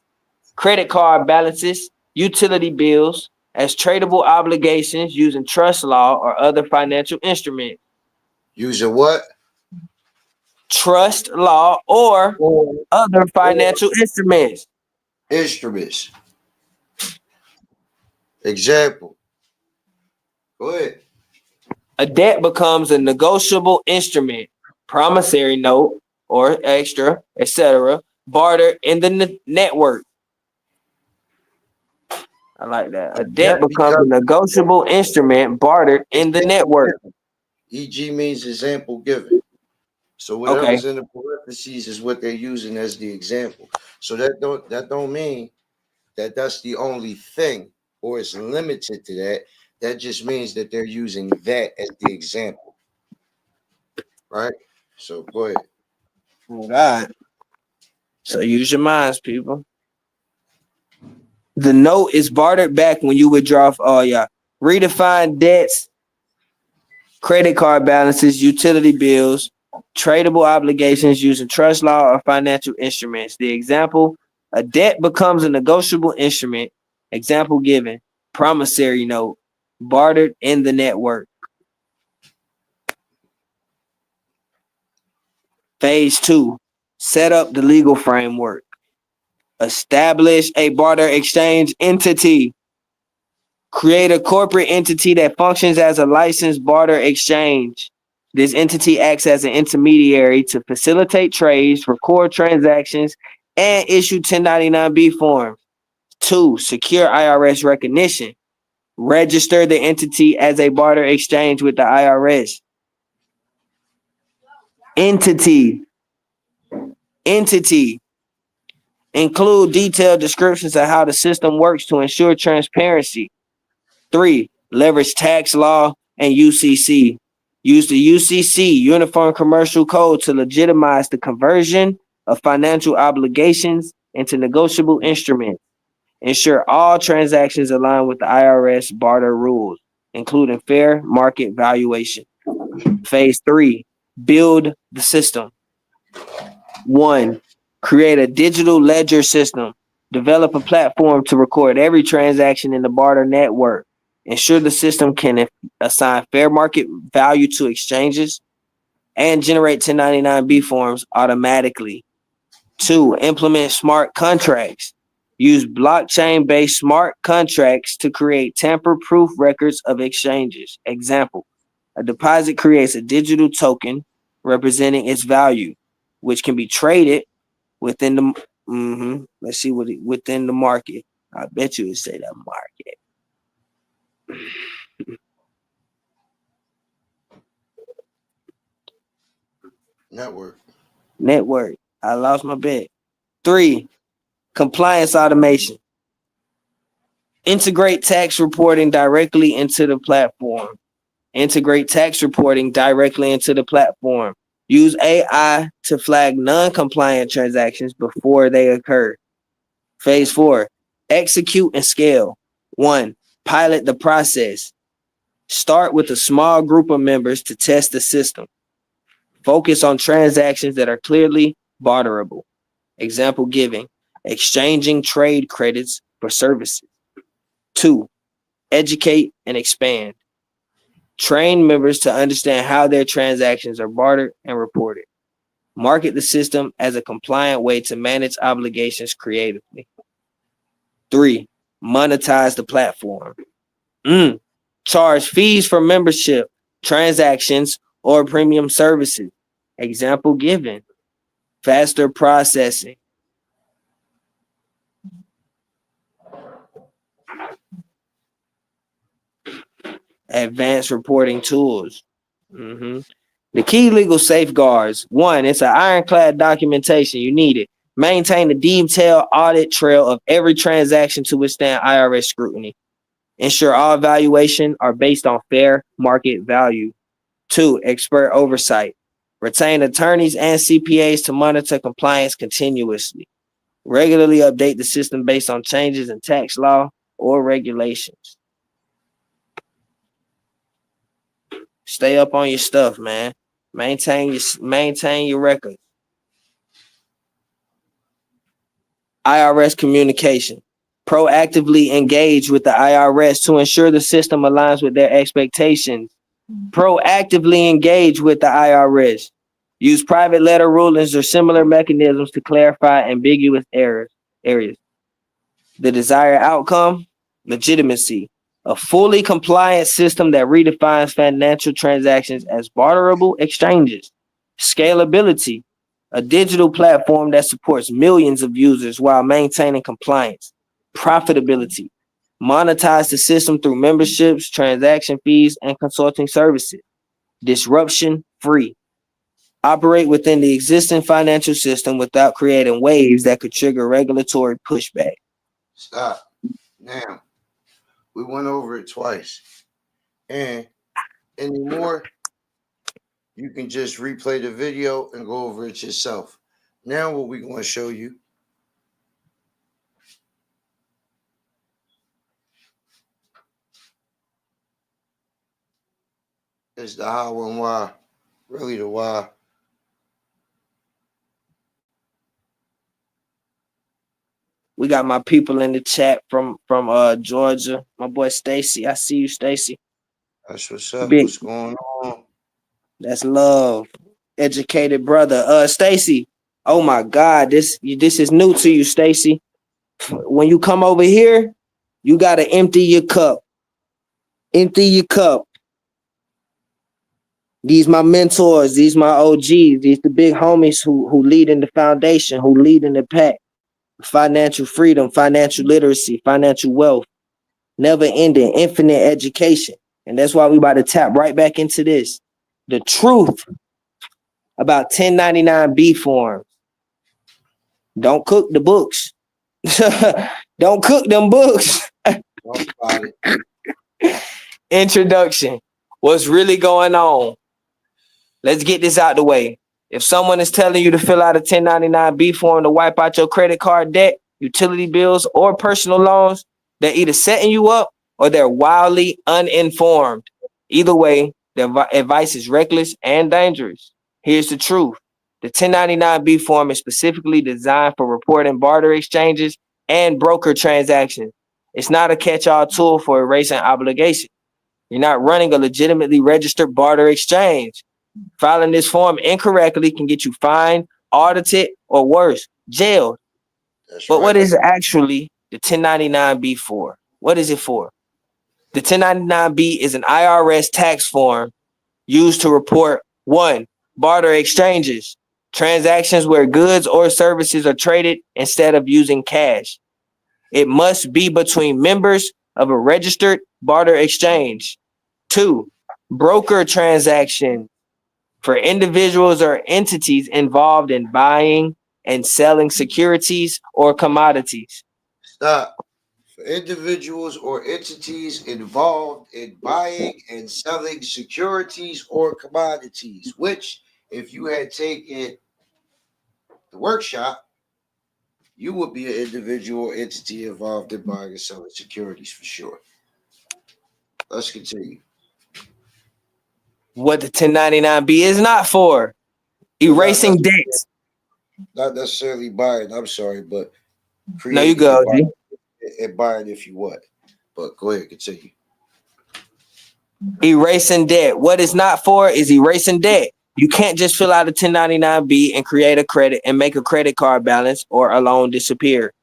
credit card balances, utility bills as tradable obligations using trust law or other financial instruments. Using what? Trust law or other financial instruments. Instruments. Example. Go ahead. A debt becomes a negotiable instrument, promissory note or extra, etc., barter in the network. I like that. A debt becomes a negotiable instrument bartered in the network. E.g. means example given. So whatever's in the parentheses is what they're using as the example. So that don't mean that that's the only thing or it's limited to that. That just means that they're using that as the example. Right? So go ahead. All right. So use your minds, people. The note is bartered back when you withdraw. Redefine debts, credit card balances, utility bills, tradable obligations using trust law or financial instruments. The example, a debt becomes a negotiable instrument. Example given, promissory note, bartered in the network. Phase 2, set up the legal framework. Establish a barter exchange entity. Create a corporate entity that functions as a licensed barter exchange. This entity acts as an intermediary to facilitate trades, record transactions, and issue 1099B forms. 2, secure IRS recognition. Register the entity as a barter exchange with the IRS. Entity. Include detailed descriptions of how the system works to ensure transparency. 3, leverage tax law and UCC. Use the UCC, Uniform Commercial Code, to legitimize the conversion of financial obligations into negotiable instruments. Ensure all transactions align with the IRS barter rules, including fair market valuation. Phase 3, build the system. 1, create a digital ledger system. Develop a platform to record every transaction in the barter network. Ensure the system can assign fair market value to exchanges and generate 1099B forms automatically. 2, implement smart contracts. Use blockchain-based smart contracts to create tamper-proof records of exchanges. Example, a deposit creates a digital token representing its value, which can be traded within the within the market. I bet you would say that market. Network. I lost my bet. 3, compliance automation. Integrate tax reporting directly into the platform. Use AI to flag non-compliant transactions before they occur. Phase 4, execute and scale. 1, pilot the process. Start with a small group of members to test the system. Focus on transactions that are clearly barterable. Example given, exchanging trade credits for services. 2, educate and expand. Train members to understand how their transactions are bartered and reported. Market the system as a compliant way to manage obligations creatively. 3, monetize the platform. Charge fees for membership, transactions, or premium services. Example given. Faster processing. Advanced reporting tools. The key legal safeguards. 1, it's an ironclad documentation. You need it. Maintain a detailed audit trail of every transaction to withstand IRS scrutiny. Ensure all valuations are based on fair market value. 2, expert oversight. Retain attorneys and CPAs to monitor compliance continuously. Regularly update the system based on changes in tax law or regulations. Stay up on your stuff, man. Maintain your record. IRS communication. Proactively engage with the IRS to ensure the system aligns with their expectations. Proactively engage with the IRS. Use private letter rulings or similar mechanisms to clarify ambiguous areas. The desired outcome, legitimacy. A fully compliant system that redefines financial transactions as barterable exchanges. Scalability. A digital platform that supports millions of users while maintaining compliance. Profitability. Monetize the system through memberships, transaction fees, and consulting services. Disruption free. Operate within the existing financial system without creating waves that could trigger regulatory pushback. Stop. Now, we went over it twice. And anymore, you can just replay the video and go over it yourself. Now, what we're going to show you is the how and why, really the why. We got my people in the chat from Georgia. My boy Stacy. I see you, Stacy. That's what's up. Big. What's going on? That's love. Educated brother. Stacy. Oh my God, this is new to you, Stacy. When you come over here, you gotta empty your cup. Empty your cup. These my mentors, these my OGs, these the big homies who lead in the foundation, who lead in the pack. Financial freedom, financial literacy, financial wealth, never ending, infinite education. And that's why we about to tap right back into this. The truth about 1099B forms. Don't cook the books. Don't cook them books. Introduction. What's really going on? Let's get this out the way. If someone is telling you to fill out a 1099B form to wipe out your credit card debt, utility bills, or personal loans, they're either setting you up or they're wildly uninformed. Either way, their advice is reckless and dangerous. Here's the truth. The 1099B form is specifically designed for reporting barter exchanges and broker transactions. It's not a catch-all tool for erasing obligation. You're not running a legitimately registered barter exchange. Filing this form incorrectly can get you fined, audited, or worse, jailed. But what is actually the 1099B for? What is it for? The 1099B is an IRS tax form used to report 1, barter exchanges, transactions where goods or services are traded instead of using cash. It must be between members of a registered barter exchange. 2, broker transactions for individuals or entities involved in buying and selling securities or commodities. Stop. For individuals or entities involved in buying and selling securities or commodities, which, if you had taken the workshop, you would be an individual or entity involved in buying and selling securities for sure. Let's continue. What the 1099B is not for. Erasing debts. Not necessarily buying, I'm sorry, but No, you go, G. And buying if you want. But go ahead, continue. Erasing debt. What it's not for is erasing debt. You can't just fill out a 1099B and create a credit and make a credit card balance or a loan disappear.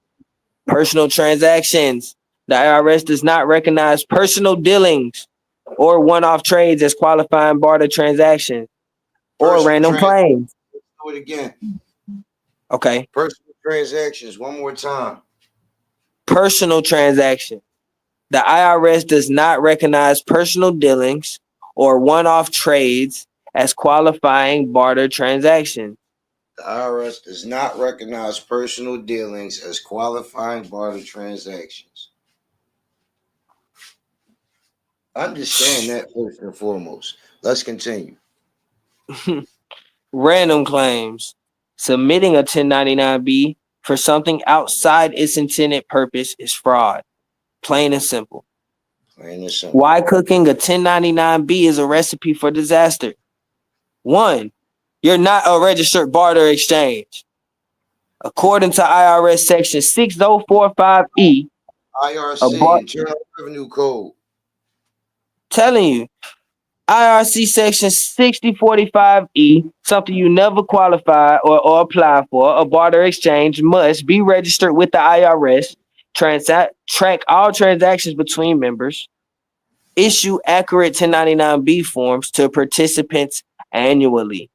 Personal transactions. The IRS does not recognize personal dealings or one-off trades as qualifying barter transactions or Personal random claims. Let's do it again. Okay. Personal transactions. One more time. Personal transaction. The IRS does not recognize personal dealings or one-off trades as qualifying barter transactions. The IRS does not recognize personal dealings as qualifying barter transactions. Understand that first and foremost. Let's continue. Random claims. Submitting a 1099-B for something outside its intended purpose is fraud. Plain and simple. Plain and simple. Why cooking a 1099-B is a recipe for disaster. 1. You're not a registered barter exchange. According to IRS Section 6045E, IRC, Internal Revenue Code. telling you, IRC Section 6045E, something you never qualify or apply for, a barter exchange must be registered with the IRS, track all transactions between members, issue accurate 1099-B forms to participants annually.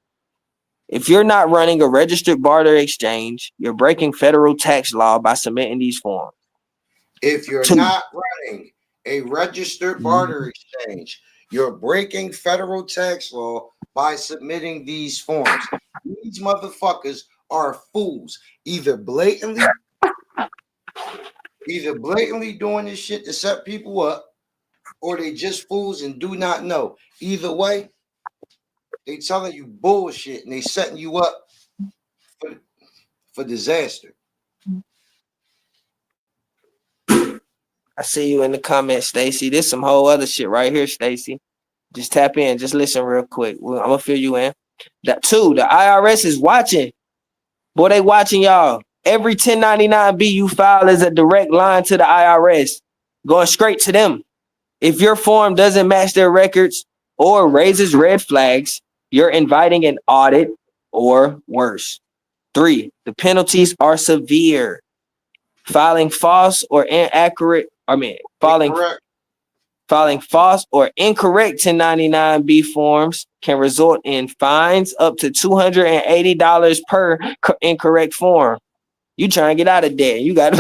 If you're not running a registered barter exchange, you're breaking federal tax law by submitting these forms. If you're not running a registered barter exchange, you're breaking federal tax law by submitting these forms. These motherfuckers are fools. Either blatantly doing this shit to set people up, or they just fools and do not know. Either way, they telling you bullshit and they setting you up for disaster. I see you in the comments, Stacy. This some whole other shit right here, Stacy. Just tap in. Just listen real quick. I'm gonna fill you in. That 2, the IRS is watching. Boy, they watching y'all. Every 1099-B you file is a direct line to the IRS, going straight to them. If your form doesn't match their records or raises red flags, you're inviting an audit or worse. 3, the penalties are severe. Filing false or inaccurate, filing false or incorrect 1099-B forms can result in fines up to $280 per incorrect form. You trying to get out of debt. You got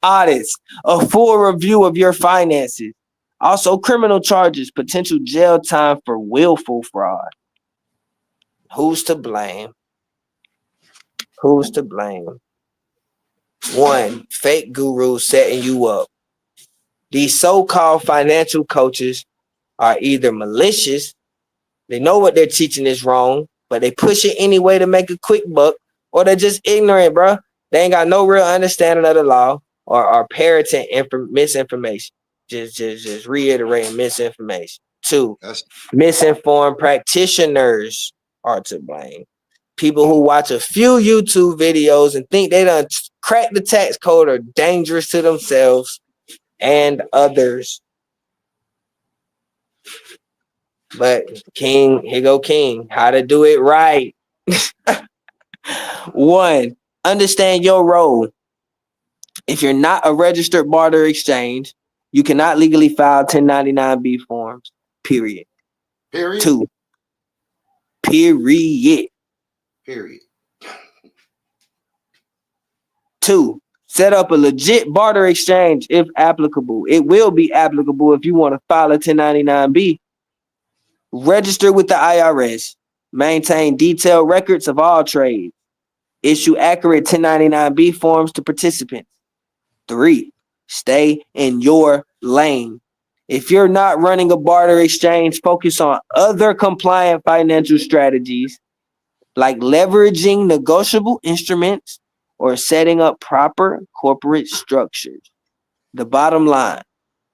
audits, a full review of your finances. Also, criminal charges, potential jail time for willful fraud. Who's to blame? Who's to blame? 1, fake gurus setting you up. These so-called financial coaches are either malicious, they know what they're teaching is wrong, but they push it anyway to make a quick buck, or they're just ignorant, bro. They ain't got no real understanding of the law, or are parroting misinformation. Just reiterating misinformation. 2, misinformed practitioners are to blame. People who watch a few YouTube videos and think they done cracked the tax code are dangerous to themselves and others. But King, here go King, how to do it right. 1, understand your role. If you're not a registered barter exchange, you cannot legally file 1099-B forms, period. 2, period. 2, set up a legit barter exchange if applicable. It will be applicable if you want to file a 1099-B. Register with the IRS. Maintain detailed records of all trades. Issue accurate 1099-B forms to participants. 3, stay in your lane. If you're not running a barter exchange, focus on other compliant financial strategies like leveraging negotiable instruments or setting up proper corporate structures. The bottom line,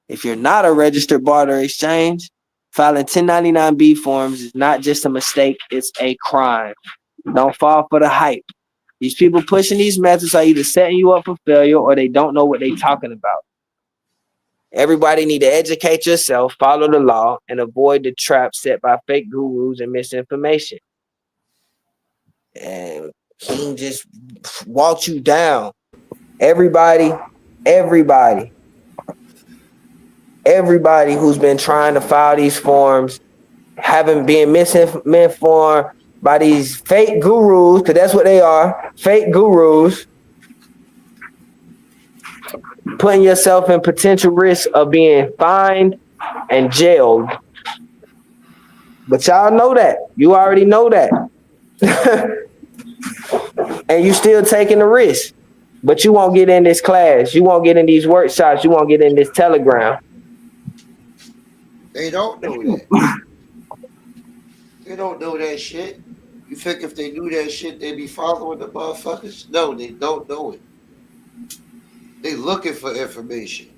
if you're not a registered barter exchange, filing 1099-B forms is not just a mistake, it's a crime. Don't fall for the hype. These people pushing these methods are either setting you up for failure or they don't know what they're talking about. Everybody need to educate yourself, follow the law, and avoid the traps set by fake gurus and misinformation. And he just walked you down. Everybody everybody who's been trying to file these forms haven't been misinformed by these fake gurus, because that's what they are, fake gurus, putting yourself in potential risk of being fined and jailed. But y'all know that. You already know that. And you still taking the risk. But you won't get in this class. You won't get in these workshops. You won't get in this Telegram. They don't know that. They don't know that shit. You think if they knew that shit, they'd be following the motherfuckers? No, they don't know it. They looking for information.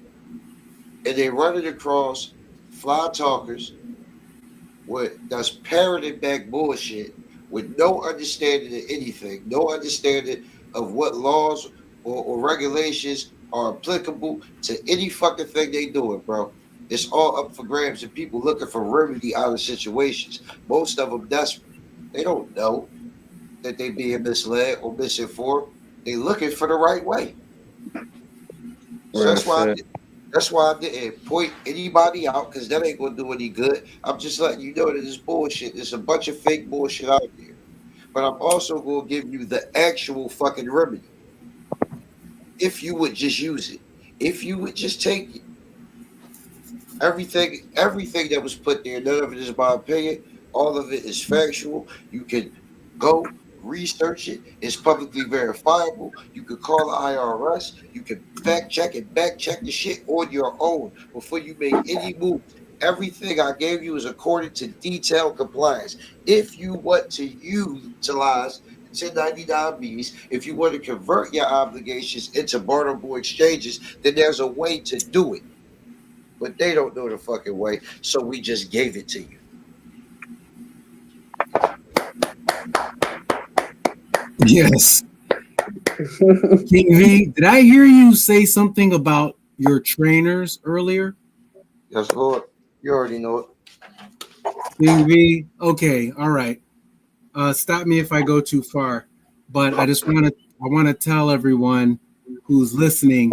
And they running across fly talkers that's parroting back bullshit with no understanding of anything, no understanding of what laws or regulations are applicable to any fucking thing they doing, bro. It's all up for grabs and people looking for remedy out of situations. Most of them desperate. They don't know that they being misled or misinformed. They looking for the right way. So that's why I didn't point anybody out, because that ain't gonna do any good. I'm just letting you know that this bullshit. There's a bunch of fake bullshit out there. But I'm also gonna give you the actual fucking remedy. If you would just use it. If you would just take it. Everything that was put there, none of it is my opinion. All of it is factual. You can go research it. It's publicly verifiable. You could call the IRS. You can fact check and back check the shit on your own before you make any move. Everything I gave you is according to detailed compliance. If you want to utilize 1099Bs, if you want to convert your obligations into barterable exchanges, then there's a way to do it. But they don't know the fucking way, so we just gave it to you. Yes. King V, did I hear you say something about your trainers earlier? Yes, Lord. You already know it. King V, okay, all right. Stop me if I go too far, but I want to tell everyone who's listening,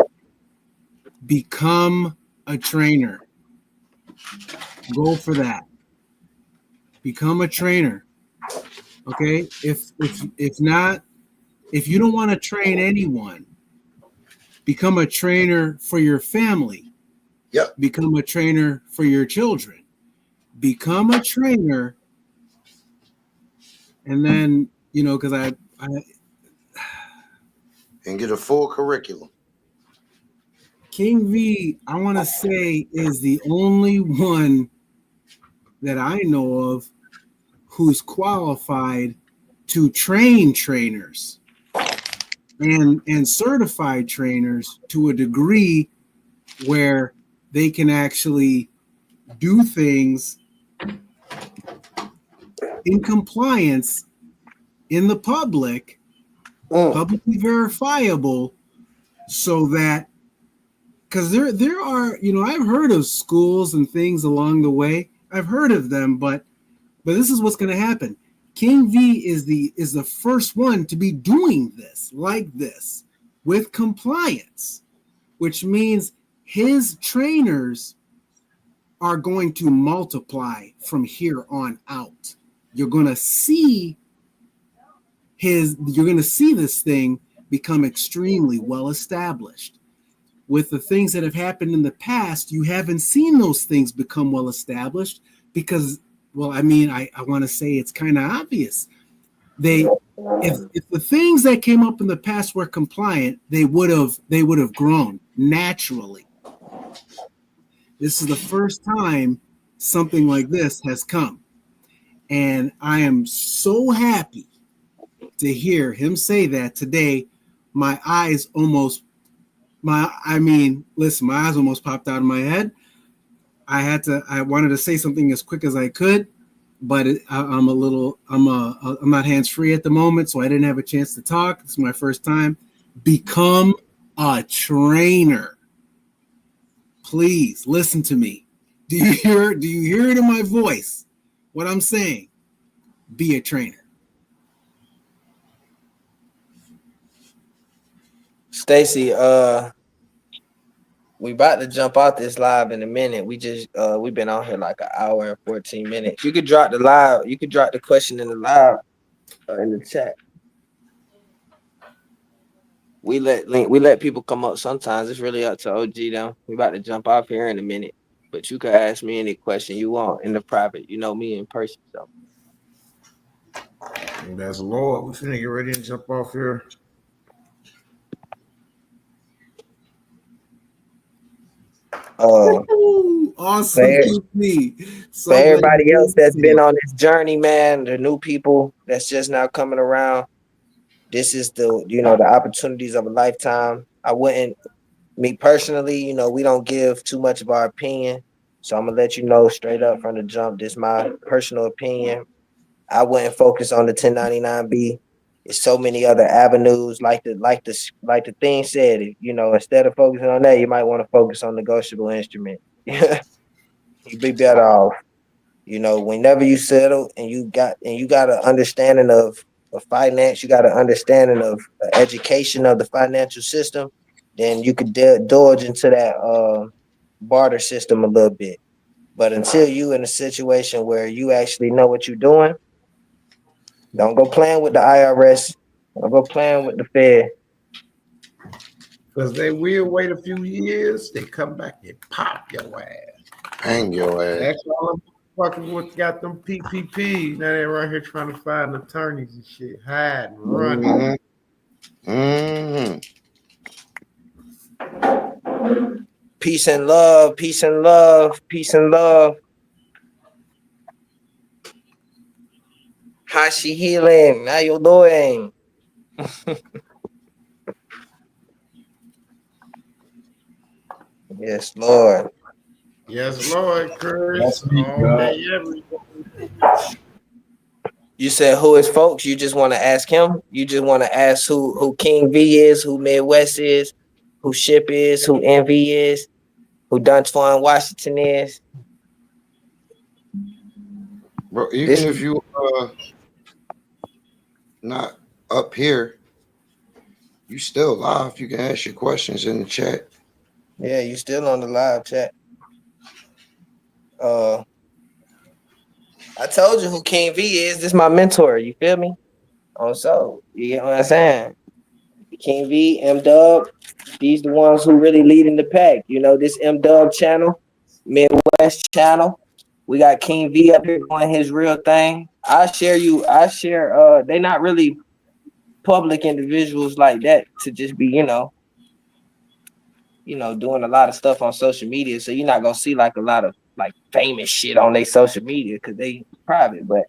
become a trainer. Go for that. Become a trainer. Okay? If not, if you don't want to train anyone, become a trainer for your family. Yep. Become a trainer for your children. Become a trainer, and then because I and get a full curriculum. King V, I want to say, is the only one that I know of who's qualified to train trainers and certified trainers to a degree where they can actually do things in compliance in the publicly verifiable, so that, because there are, I've heard of schools and things along the way. I've heard of them, but this is what's going to happen. King V is the first one to be doing this like this with compliance, which means his trainers are going to multiply from here on out. You're going to see this thing become extremely well established. With the things that have happened in the past, you haven't seen those things become well established because, well, I mean, I want to say it's kind of obvious. If the things that came up in the past were compliant, they would have grown naturally. This is the first time something like this has come. And I am so happy to hear him say that today. My eyes almost popped out of my head. I wanted to say something as quick as I could, but I'm not hands-free at the moment, so I didn't have a chance to talk. It's my first time. Become a trainer. Please listen to me. Do you hear it in my voice? What I'm saying? Be a trainer. Stacy, We about to jump out this live in a minute. We've been on here like an hour and 14 minutes. You could drop the live. You could drop the question in the live in the chat. We let people come up sometimes. It's really up to OG though. We about to jump off here in a minute. But you can ask me any question you want in the private. You know me in person. So That's Lord. We finna get ready and jump off here. Awesome, QP. So for glad everybody you else that's did been it. on this journey, man, the new people that's just now coming around, this is the opportunities of a lifetime. Me personally, we don't give too much of our opinion. So I'm gonna let you know straight up from the jump. This is my personal opinion. I wouldn't focus on the 1099B. There's so many other avenues, like the thing said. Instead of focusing on that, you might want to focus on negotiable instrument. You'd be better off. Whenever you settle and you got an understanding of finance, you got an understanding of education of the financial system, then you could dodge into that barter system a little bit. But until you in a situation where you actually know what you're doing, don't go playing with the IRS. Don't go playing with the Fed. Because they will wait a few years, they come back and pop your ass. Hang your ass. That's all I'm fucking with. Got them PPP. Now they're right here trying to find attorneys and shit, hide and run. Mm-hmm. Peace and love. Peace and love. Peace and love. How's she healing? How you doing? Yes, Lord. Yes, Lord, Chris. That's me, All God. day, every day. You said who is folks? You just want to ask him? You just want to ask who King V is, who Midwest is, who Ship is, who Envy is, who Dunstone Washington is? Bro, even if you not up here, you still live. You can ask your questions in the chat. Yeah, you still on the live chat. I told you who King V is. This is my mentor. You feel me? So you get what I'm saying? King V, MDUB, these the ones who really leading the pack. This MDUB channel, Midwest channel. We got King V up here doing his real thing. I share. They not really public individuals like that to just be, doing a lot of stuff on social media. So you're not gonna see like a lot of like famous shit on their social media because they private, but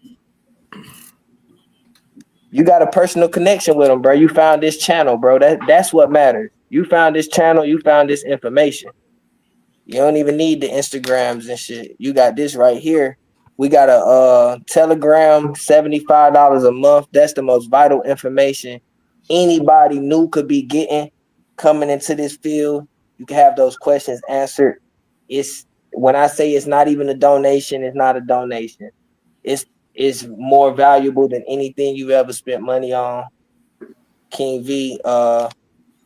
you got a personal connection with them, bro. You found this channel, bro. That's what matters. You found this channel. You found this information. You don't even need the Instagrams and shit. You got this right here. We got a Telegram, $75 a month. That's the most vital information anybody new could be getting coming into this field. You can have those questions answered. It's when I say it's not even a donation, it's not a donation. It's more valuable than anything you've ever spent money on. King V,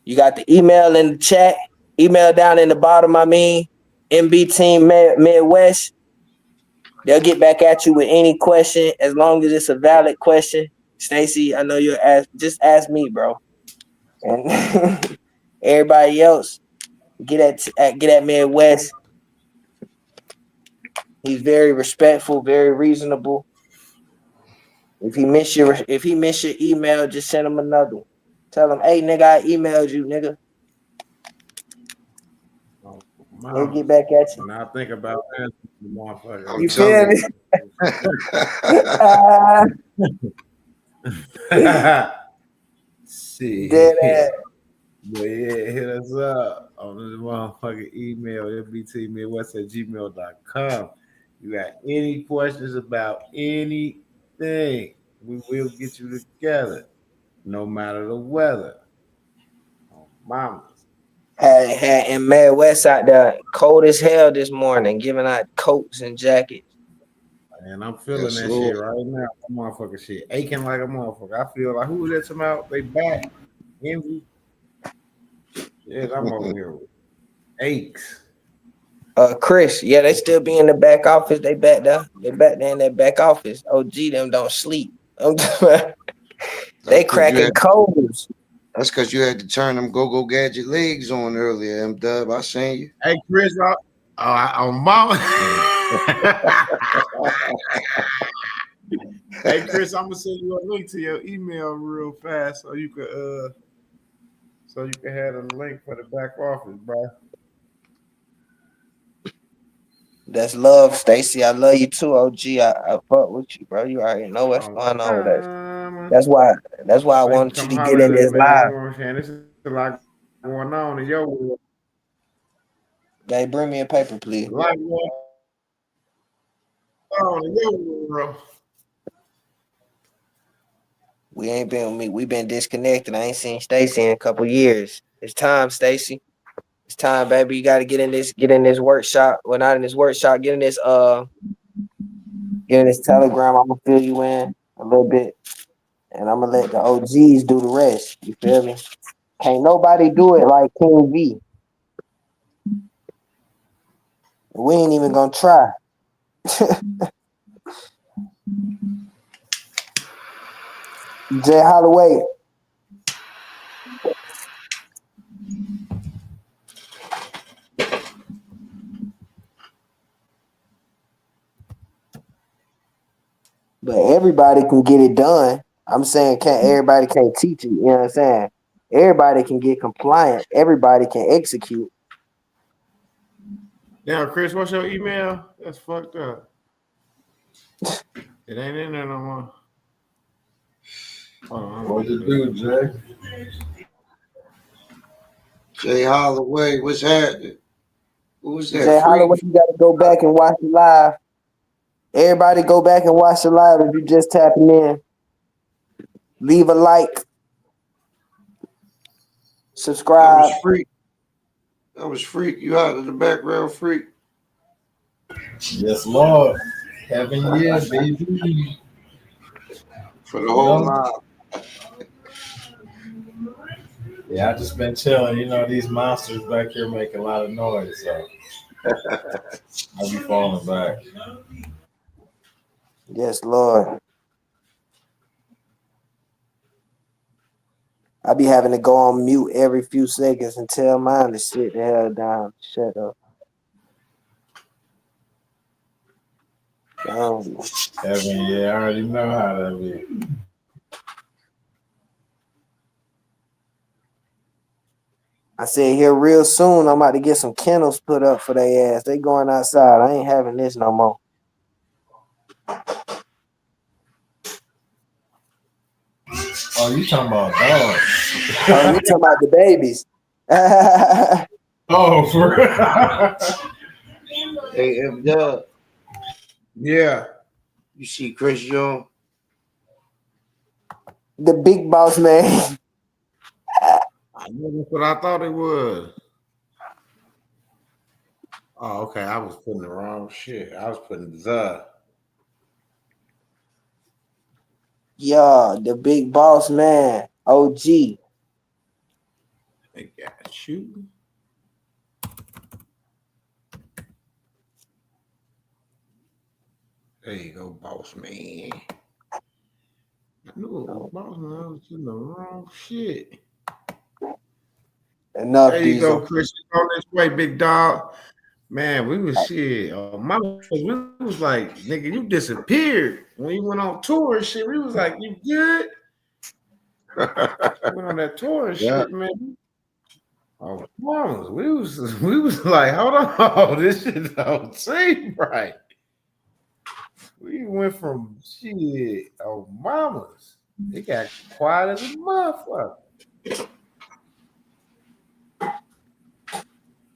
you got the email in the chat, email down in the bottom. MB Team Midwest. They'll get back at you with any question as long as it's a valid question. Stacy, I know you'll ask. Just ask me, bro. And everybody else, get at Midwest. He's very respectful, very reasonable. If he miss your email, just send him another one. Tell him, hey nigga, I emailed you, nigga. He'll get back at you. When I think about that, motherfucker. You feel me? See, Dead ass. But yeah, hit us up on the motherfucking email, mbtmidwest@gmail.com. You got any questions about anything, we will get you together, no matter the weather. Oh, mama. Had in Midwest out there, cold as hell this morning, giving out coats and jackets. And I'm feeling that shit right now. That motherfucker shit aching like a motherfucker. I feel like who was that about? They back. Envy. Yeah, I'm over here. aches. Chris, yeah, they still be in the back office. They back there. They back there in that back office. OG, them don't sleep. They That's because cracking codes. you had to turn them go gadget legs on earlier, MDUB. I seen you. Hey, Chris, on mama. Hey, Chris, I'm gonna send you a link to your email real fast so you can have a link for the back office, bro. That's love, Stacy. I love you too, OG. I fuck with you, bro. You already know what's going on with that. That's why I Man, wanted you come to get holler in at us, this man. You live. know what I'm saying? This is a lot going on in your world. They bring me a paper, please. A lot going on in your world. We been disconnected. I ain't seen Stacy in a couple years. It's time, Stacy. It's time, baby. You gotta get in this workshop. Well, not in this workshop, get in this telegram. I'm gonna fill you in a little bit. And I'm gonna let the OGs do the rest. You feel me? Can't nobody do it like King V. We ain't even gonna try. Jay Holloway. But everybody can get it done. I'm saying everybody can't teach it. You know what I'm saying? Everybody can get compliant. Everybody can execute. Now, Chris, what's your email? That's fucked up. It ain't in there no more. What to do, Jay? Jay Holloway, what's happening? Who's that? Jay Holloway, Freak? you gotta go back and watch the live. Everybody go back and watch the live if you just tapping in. Leave a like. That Subscribe. was Freak. That was Freak. You out of the background, Freak? Yes, Lord. Heaven, yeah, baby. For the whole live. Yeah, I just been chilling. You know, these monsters back here make a lot of noise, so I'll be falling back. Yes, Lord. I be having to go on mute every few seconds and tell mine to sit the hell down. Shut up. Heaven, yeah, I already know how that be. I said here real soon, I'm about to get some kennels put up for their ass. They going outside. I ain't having this no more. Oh, you talking about dogs? Oh, you talking about the babies? Oh, for real? Hey, MDUB, Yeah. you see Chris Young? The big boss man. That's what I thought it was. Oh, okay. I was putting the wrong shit. I was putting the. Yeah, the big boss man. OG. I got you. There you go, boss man. I knew it was boss man. I was putting the wrong shit. Enough, There you Diesel. go, Chris. On this way, big dog. Man, we was shit. We was like, nigga, you disappeared when you went on tour and shit. We was like, you good? Went on that tour and Yeah. shit, man. Oh, mamas, we was like, hold on, this shit don't seem right. We went from shit, oh mamas. It got quiet as a motherfucker.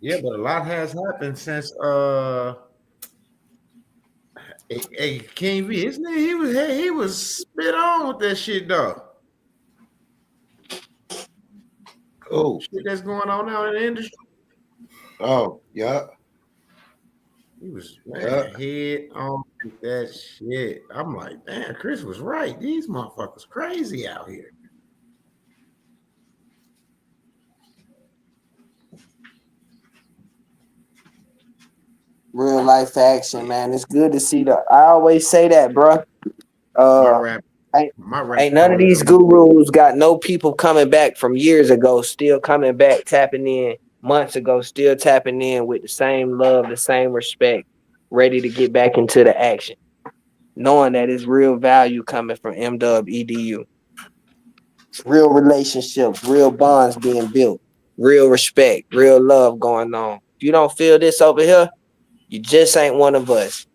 Yeah, but a lot has happened since hey, King V, isn't it? He was spit on with that shit though. Oh, Shit that's going on now in the industry. oh, yeah. He was Yeah. head on with that shit. I'm like, man, Chris was right. These motherfuckers crazy out here. Real life action, man. It's good to see the. I always say that, bro. My rap, Ain't, my rap. ain't none of these gurus got no people coming back from years ago, still coming back, tapping in months ago, still tapping in with the same love, the same respect, ready to get back into the action, knowing that it's real value coming from MDUB EDU. Real relationships, real bonds being built, real respect, real love going on. If you don't feel this over here, you just ain't one of us.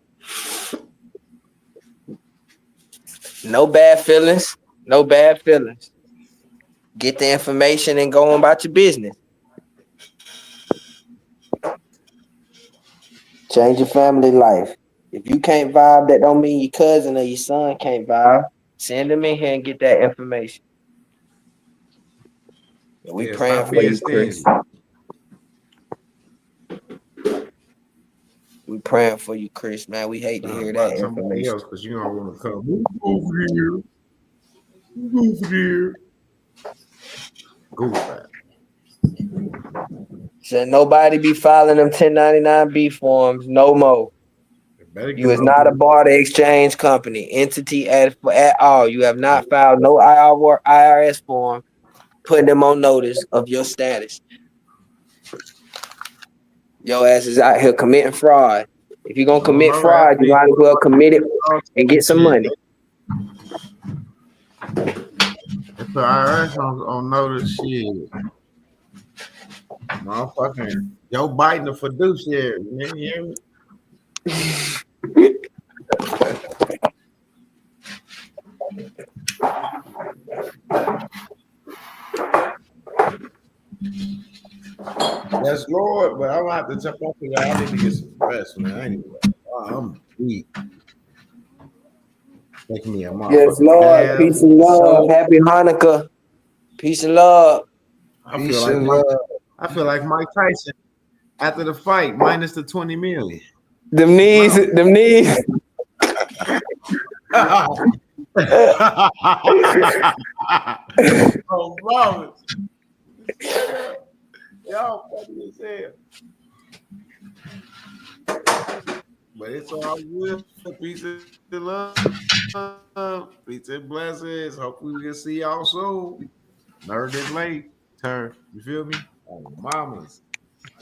No bad feelings. No bad feelings. Get the information and go on about your business. Change your family life. If you can't vibe, that don't mean your cousin or your son can't vibe. Send them in here and get that information. We praying for you, Chris. We praying for you, Chris, man. We hate to hear that Somebody information. else, because you don't want to come. Move over here. Move over here. Google that. So nobody be filing them 1099B forms no more. You is not a barter exchange company, entity at all. You have not filed no IRS form, putting them on notice of your status. Your ass is out here committing fraud. If you're gonna commit fraud, you might as well commit it and get some money. If the IRS on notice, shit. Motherfucking Joe Biden the fiduciary. Man, you hear me? Yes, Lord, but I'm gonna have to jump off here. I need to get some rest, man. Anyway, I'm weak. Make me a motherfucker. Yes, Lord. Peace and love. Happy Hanukkah. Peace and love. I feel like Mike Tyson after the fight, minus the 20 million. Them knees. Oh, bro. Y'all funny as hell. But it's all good. Peace and love. Peace and blessings. Hopefully we can see y'all soon. Nerd is late. Turn. You feel me? Oh, mamas.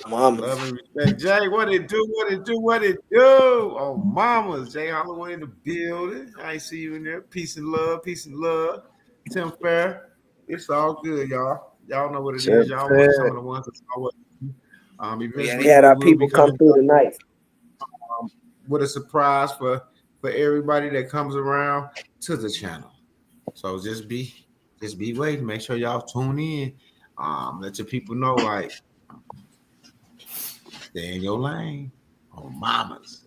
Love and respect. Jay, what it do? What it do? What it do? Oh, mamas. Jay Holloway in the building. I ain't see you in there. Peace and love. Peace and love. Tim Fair. It's all good, y'all. Y'all know what it is. Y'all want some of the ones that's always. We had our people come through tonight with a surprise for everybody that comes around to the channel. So just be waiting. Make sure y'all tune in. Let your people know, like, stay in your lane. Oh, mamas.